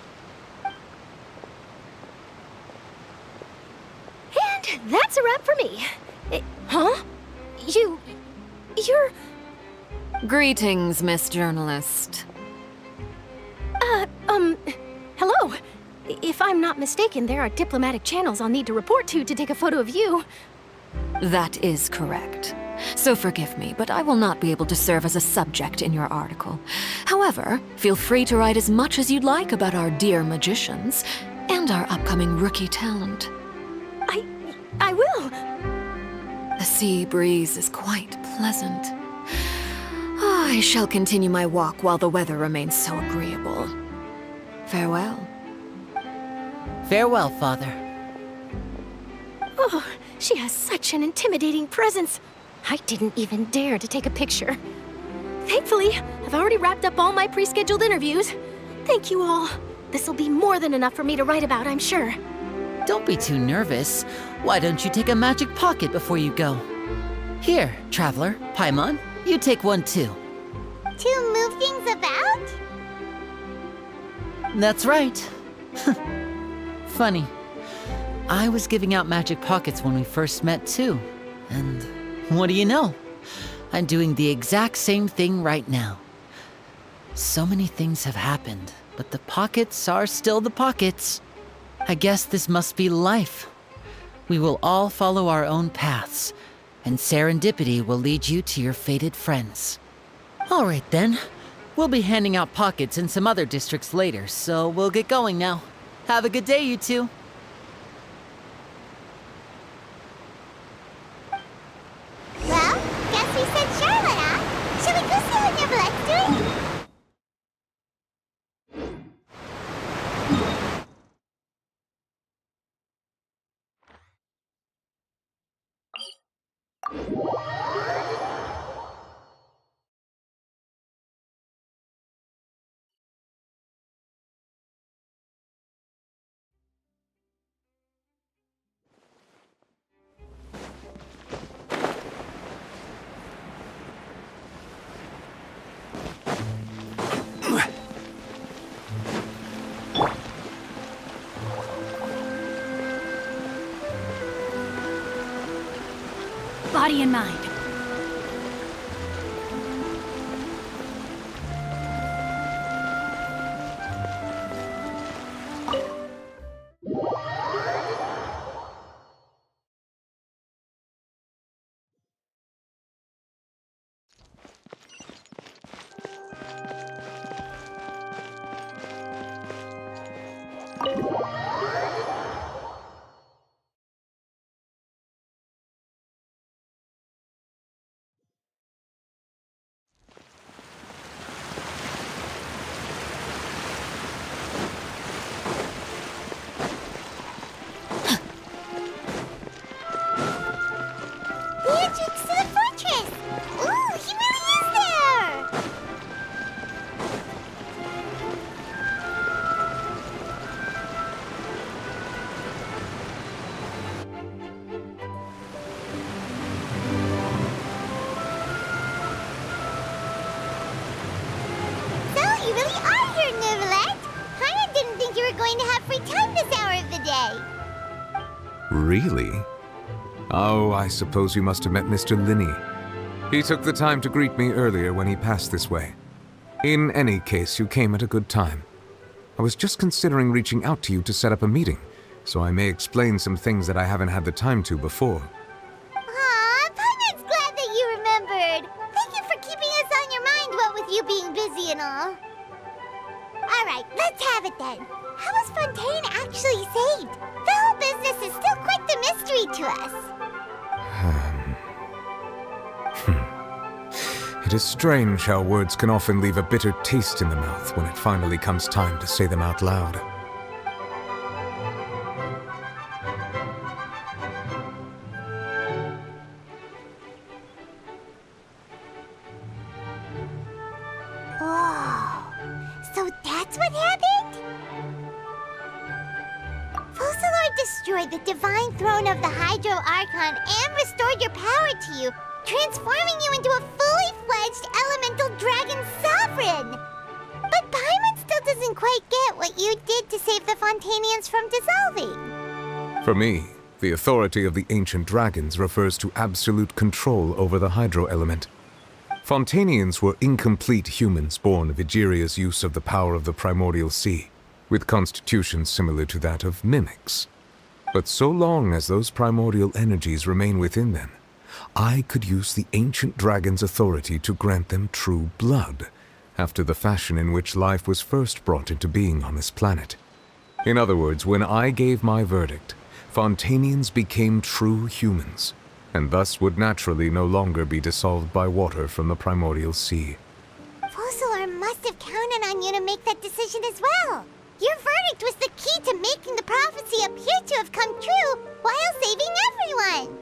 And that's a wrap for me. Huh? You're... Greetings, Miss Journalist. Hello. If I'm not mistaken, there are diplomatic channels I'll need to report to take a photo of you. That is correct. So forgive me, but I will not be able to serve as a subject in your article. However, feel free to write as much as you'd like about our dear magicians and our upcoming rookie talent. I will. The sea breeze is quite pleasant. I shall continue my walk while the weather remains so agreeable. Farewell. Farewell, Father. Oh, she has such an intimidating presence. I didn't even dare to take a picture. Thankfully, I've already wrapped up all my pre-scheduled interviews. Thank you all. This'll be more than enough for me to write about, I'm sure. Don't be too nervous. Why don't you take a magic pocket before you go? Here, Traveler, Paimon, you take one too. To move things about? That's right. Funny. I was giving out magic pockets when we first met too. And what do you know? I'm doing the exact same thing right now. So many things have happened, but the pockets are still the pockets. I guess this must be life. We will all follow our own paths, and serendipity will lead you to your fated friends. All right then. We'll be handing out pockets in some other districts later, so we'll get going now. Have a good day, you two. Well, guess we said Charlotte, huh? Shall we go see what Neverlette's doing? Body and mind. Really? Oh, I suppose you must have met Mr. Linney. He took the time to greet me earlier when he passed this way. In any case, you came at a good time. I was just considering reaching out to you to set up a meeting, so I may explain some things that I haven't had the time to before. Aw, Paimon's glad that you remembered. Thank you for keeping us on your mind, what with you being busy and all. Alright, let's have it then. How was Fontaine actually saved? The whole business is still quite the mystery to us. It is strange how words can often leave a bitter taste in the mouth when it finally comes time to say them out loud. Whoa. So that's what happened? Focalor destroyed the divine throne of the Hydro Archon and restored your power to you, transforming you into a fully-fledged elemental dragon sovereign! But Paimon still doesn't quite get what you did to save the Fontainians from dissolving. For me, the authority of the ancient dragons refers to absolute control over the hydro element. Fontainians were incomplete humans born of Egeria's use of the power of the primordial sea, with constitutions similar to that of mimics. But so long as those primordial energies remain within them, I could use the ancient dragon's authority to grant them true blood, after the fashion in which life was first brought into being on this planet. In other words, when I gave my verdict, Fontainians became true humans, and thus would naturally no longer be dissolved by water from the primordial sea. Focalors must have counted on you to make that decision as well. Your verdict was the key to making the prophecy appear to have come true while saving everyone.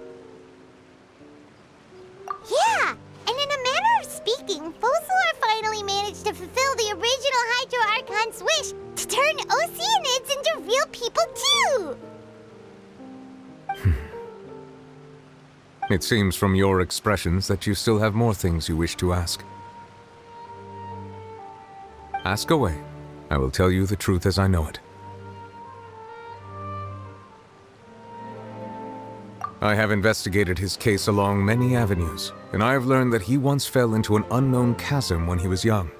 Yeah, and in a manner of speaking, Focalors finally managed to fulfill the original Hydro Archon's wish to turn Oceanids into real people too! It seems from your expressions that you still have more things you wish to ask. Ask away. I will tell you the truth as I know it. I have investigated his case along many avenues, and I have learned that he once fell into an unknown chasm when he was young.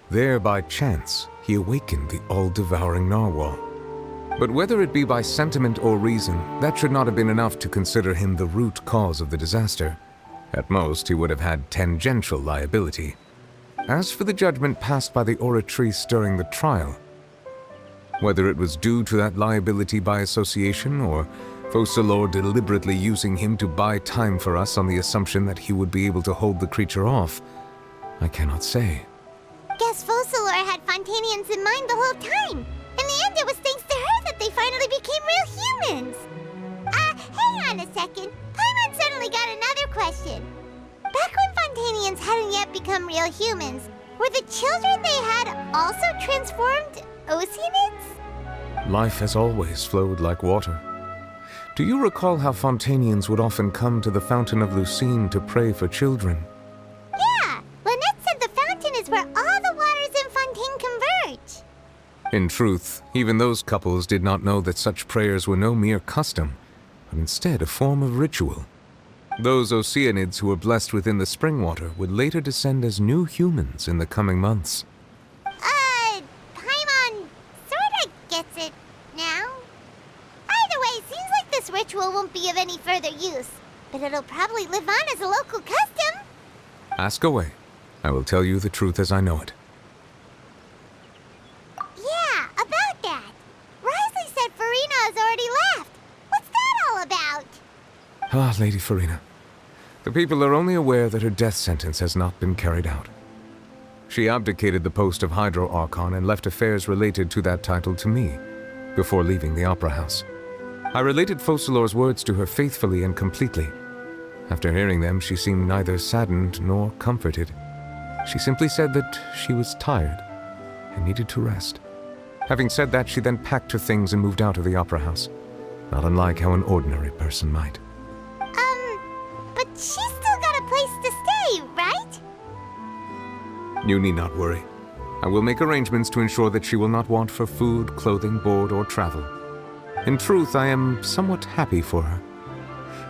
There, by chance, he awakened the all-devouring narwhal. But whether it be by sentiment or reason, that should not have been enough to consider him the root cause of the disaster. At most, he would have had tangential liability. As for the judgment passed by the oratrice during the trial, whether it was due to that liability by association, or Focalors deliberately using him to buy time for us on the assumption that he would be able to hold the creature off, I cannot say. Guess Focalors had Fontainians in mind the whole time. In the end, it was thanks to her that they finally became real humans. Hang on a second. Paimon suddenly got another question. Back when Fontainians hadn't yet become real humans, were the children they had also transformed Oceanids? Life has always flowed like water. Do you recall how Fontainians would often come to the Fountain of Lucine to pray for children? Yeah, Lynette said the fountain is where all the waters in Fontaine converge. In truth, even those couples did not know that such prayers were no mere custom, but instead a form of ritual. Those Oceanids who were blessed within the spring water would later descend as new humans in the coming months. Paimon sorta gets it now. Either way, seems like this ritual won't be of any further use, but it'll probably live on as a local custom. Ask away. I will tell you the truth as I know it. Yeah, about that. Risley said Farina has already left. What's that all about? Ah, Lady Farina. The people are only aware that her death sentence has not been carried out. She abdicated the post of Hydro Archon and left affairs related to that title to me, before leaving the Opera House. I related Focalors' words to her faithfully and completely. After hearing them, she seemed neither saddened nor comforted. She simply said that she was tired and needed to rest. Having said that, she then packed her things and moved out of the Opera House, not unlike how an ordinary person might. But she's still got a place to stay, right? You need not worry. I will make arrangements to ensure that she will not want for food, clothing, board, or travel. In truth, I am somewhat happy for her.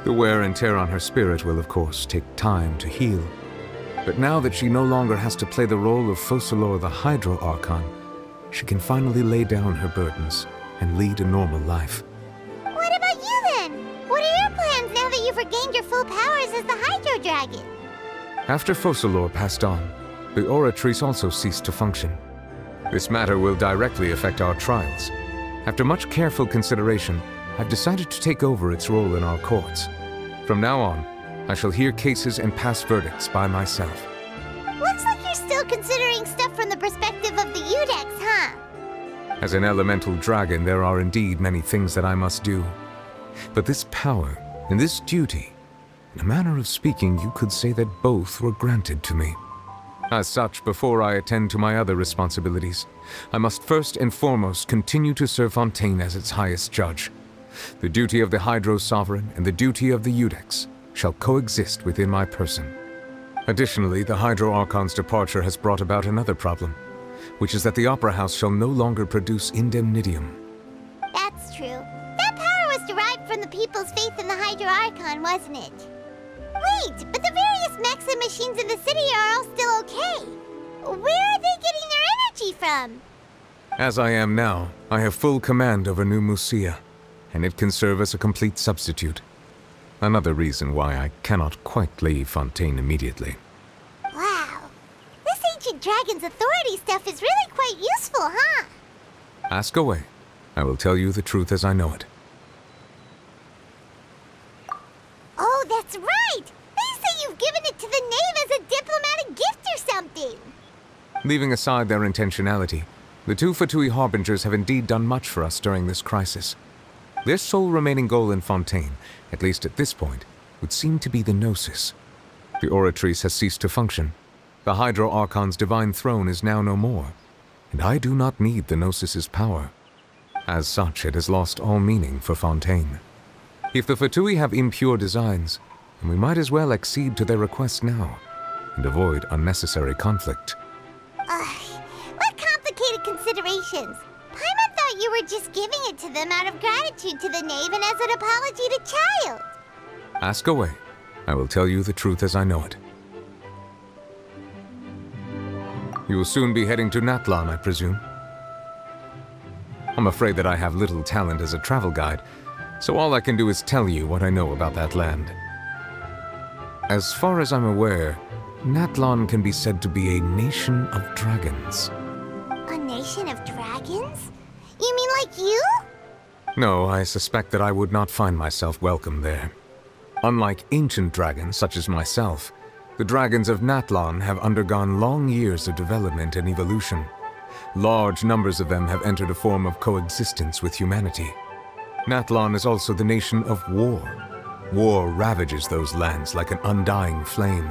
The wear and tear on her spirit will, of course, take time to heal. But now that she no longer has to play the role of Focalors the Hydro Archon, she can finally lay down her burdens and lead a normal life. What about you then? What are your plans now that you've regained your full powers as the Hydro Dragon? After Focalors passed on, the Oratrice also ceased to function. This matter will directly affect our trials. After much careful consideration, I've decided to take over its role in our courts. From now on, I shall hear cases and pass verdicts by myself. Looks like you're still considering stuff from the perspective of the Udex, huh? As an elemental dragon, there are indeed many things that I must do. But this power and this duty, in a manner of speaking, you could say that both were granted to me. As such, before I attend to my other responsibilities, I must first and foremost continue to serve Fontaine as its highest judge. The duty of the Hydro Sovereign and the duty of the Udex shall coexist within my person. Additionally, the Hydro Archon's departure has brought about another problem, which is that the Opera House shall no longer produce indemnitium. That's true. That power was derived from the people's faith in the Hydro Archon, wasn't it? Wait, but the various those mechs and machines in the city are all still okay. Where are they getting their energy from? As I am now, I have full command over New Musia, and it can serve as a complete substitute. Another reason why I cannot quite leave Fontaine immediately. Wow. This ancient dragon's authority stuff is really quite useful, huh? Ask away. I will tell you the truth as I know it. Oh, that's right! They say you've given it to the knave as a diplomatic gift or something! Leaving aside their intentionality, the two Fatui Harbingers have indeed done much for us during this crisis. Their sole remaining goal in Fontaine, at least at this point, would seem to be the Gnosis. The Oratrice has ceased to function. The Hydro Archon's divine throne is now no more, and I do not need the Gnosis's power. As such, it has lost all meaning for Fontaine. If the Fatui have impure designs, then we might as well accede to their request now, and avoid unnecessary conflict. What complicated considerations! Paimon thought you were just giving it to them out of gratitude to the knave and as an apology to Child. Ask away. I will tell you the truth as I know it. You will soon be heading to Natlan, I presume. I'm afraid that I have little talent as a travel guide, so all I can do is tell you what I know about that land. As far as I'm aware, Natlan can be said to be a nation of dragons. A nation of dragons? You mean like you? No, I suspect that I would not find myself welcome there. Unlike ancient dragons such as myself, the dragons of Natlan have undergone long years of development and evolution. Large numbers of them have entered a form of coexistence with humanity. Natlan is also the nation of war. War ravages those lands like an undying flame.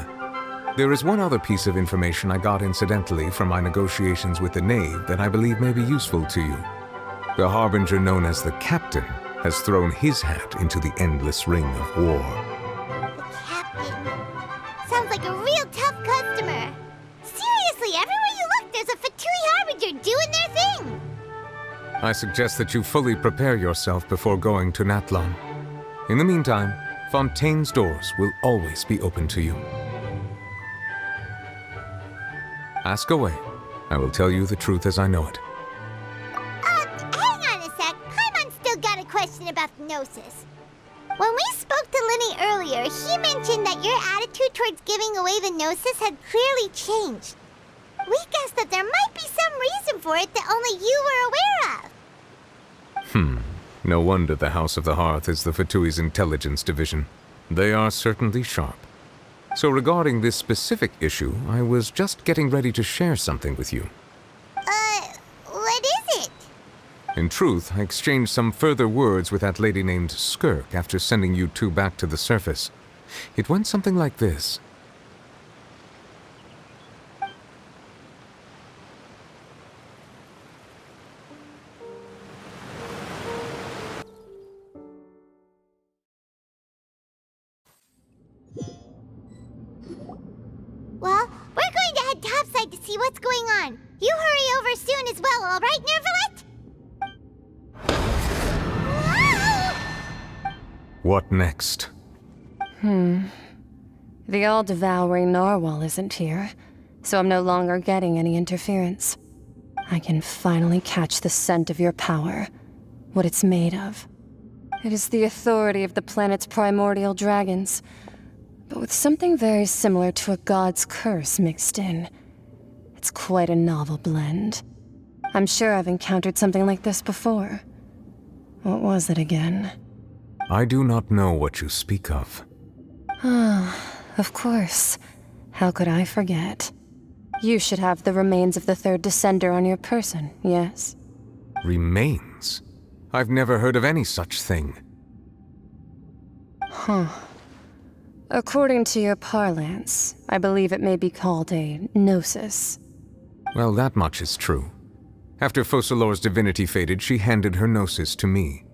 There is one other piece of information I got incidentally from my negotiations with the knave that I believe may be useful to you. The harbinger known as the Captain has thrown his hat into the endless ring of war. The Captain? Sounds like a real tough customer. Seriously, everywhere you look, there's a Fatui Harbinger doing their thing! I suggest that you fully prepare yourself before going to Natlan. In the meantime, Fontaine's doors will always be open to you. Ask away. I will tell you the truth as I know it. Hang on a sec. Paimon's still got a question about the Gnosis. When we spoke to Lenny earlier, he mentioned that your attitude towards giving away the Gnosis had clearly changed. We guessed that there might be some reason for it that only you were aware of. No wonder the House of the Hearth is the Fatui's intelligence division. They are certainly sharp. So regarding this specific issue, I was just getting ready to share something with you. What is it? In truth, I exchanged some further words with that lady named Skirk after sending you two back to the surface. It went something like this. Well, we're going to head topside to see what's going on. You hurry over soon as well, all right, Nervalet? What next? The all-devouring narwhal isn't here, so I'm no longer getting any interference. I can finally catch the scent of your power, what it's made of. It is the authority of the planet's primordial dragons, but with something very similar to a god's curse mixed in. It's quite a novel blend. I'm sure I've encountered something like this before. What was it again? I do not know what you speak of. Of course. How could I forget? You should have the remains of the third descender on your person, yes? Remains? I've never heard of any such thing. According to your parlance, I believe it may be called a gnosis. Well, that much is true. After Focalor's divinity faded, she handed her gnosis to me.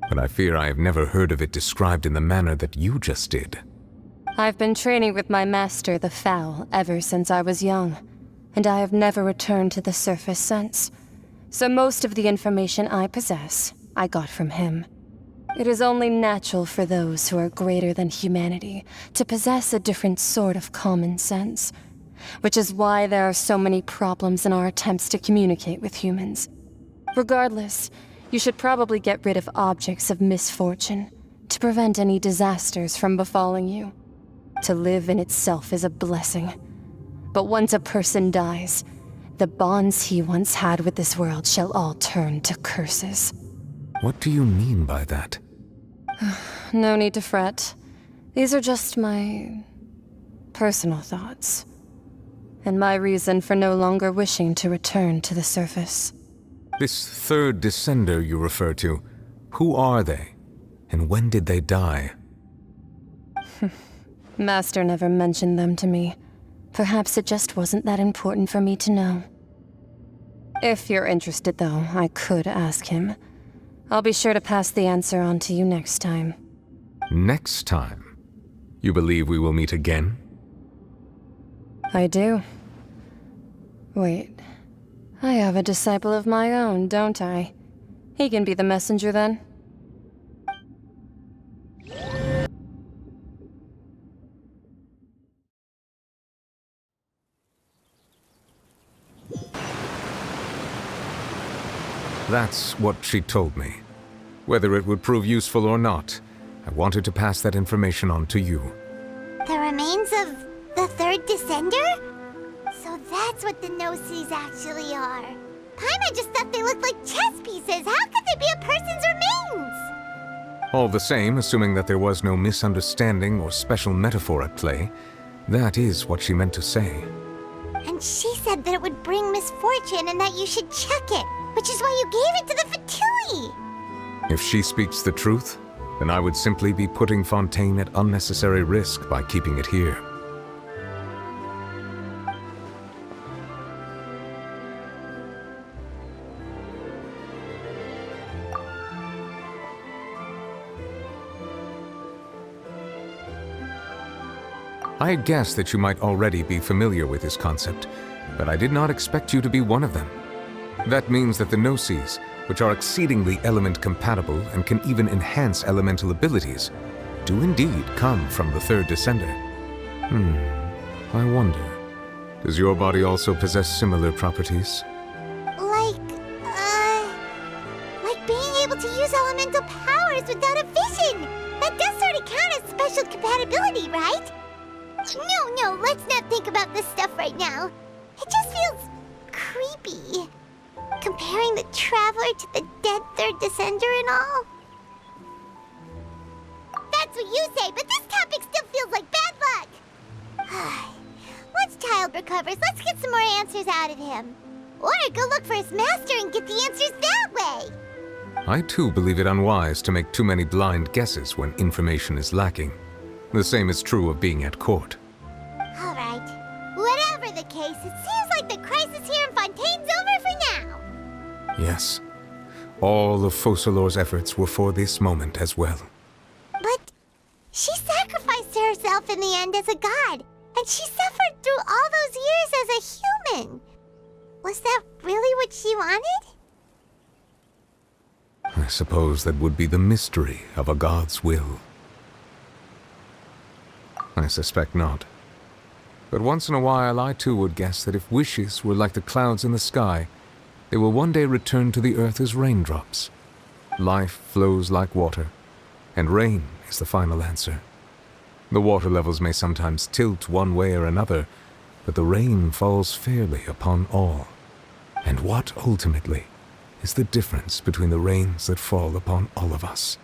But I fear I have never heard of it described in the manner that you just did. I've been training with my master, the Foul, ever since I was young, and I have never returned to the surface since. So most of the information I possess, I got from him. It is only natural for those who are greater than humanity to possess a different sort of common sense, which is why there are so many problems in our attempts to communicate with humans. Regardless, you should probably get rid of objects of misfortune to prevent any disasters from befalling you. To live in itself is a blessing. But once a person dies, the bonds he once had with this world shall all turn to curses. What do you mean by that? No need to fret. These are just my personal thoughts, and my reason for no longer wishing to return to the surface. This third descender you refer to, who are they? And when did they die? Master never mentioned them to me. Perhaps it just wasn't that important for me to know. If you're interested, though, I could ask him. I'll be sure to pass the answer on to you next time. Next time? You believe we will meet again? I do. Wait. I have a disciple of my own, don't I? He can be the messenger then. That's what she told me. Whether it would prove useful or not, I wanted to pass that information on to you. The remains of the third descender? So that's what the Gnosis actually are. Paimon just thought they looked like chess pieces. How could they be a person's remains? All the same, assuming that there was no misunderstanding or special metaphor at play, that is what she meant to say. And she said that it would bring misfortune and that you should check it, which is why you gave it to the Fatui. If she speaks the truth, then I would simply be putting Fontaine at unnecessary risk by keeping it here. I had guessed that you might already be familiar with this concept, but I did not expect you to be one of them. That means that the Gnosis, which are exceedingly element-compatible and can even enhance elemental abilities, do indeed come from the third descender. I wonder, does your body also possess similar properties? Like being able to use elemental powers without a vision! That does sort of count as special compatibility, right? No, let's not think about this stuff right now. It just feels creepy. Comparing the Traveler to the dead third descender and all. That's what you say, but this topic still feels like bad luck. Once Child recovers, let's get some more answers out of him. Or go look for his master and get the answers that way. I too believe it unwise to make too many blind guesses when information is lacking. The same is true of being at court. Alright. Whatever the case, it seems like the crisis here in Fontaine's over for now. Yes. All of Focalor's efforts were for this moment as well. But she sacrificed herself in the end as a god, and she suffered through all those years as a human. Was that really what she wanted? I suppose that would be the mystery of a god's will. I suspect not. But once in a while I too would guess that if wishes were like the clouds in the sky, they will one day return to the earth as raindrops. Life flows like water, and rain is the final answer. The water levels may sometimes tilt one way or another, but the rain falls fairly upon all. And what ultimately is the difference between the rains that fall upon all of us?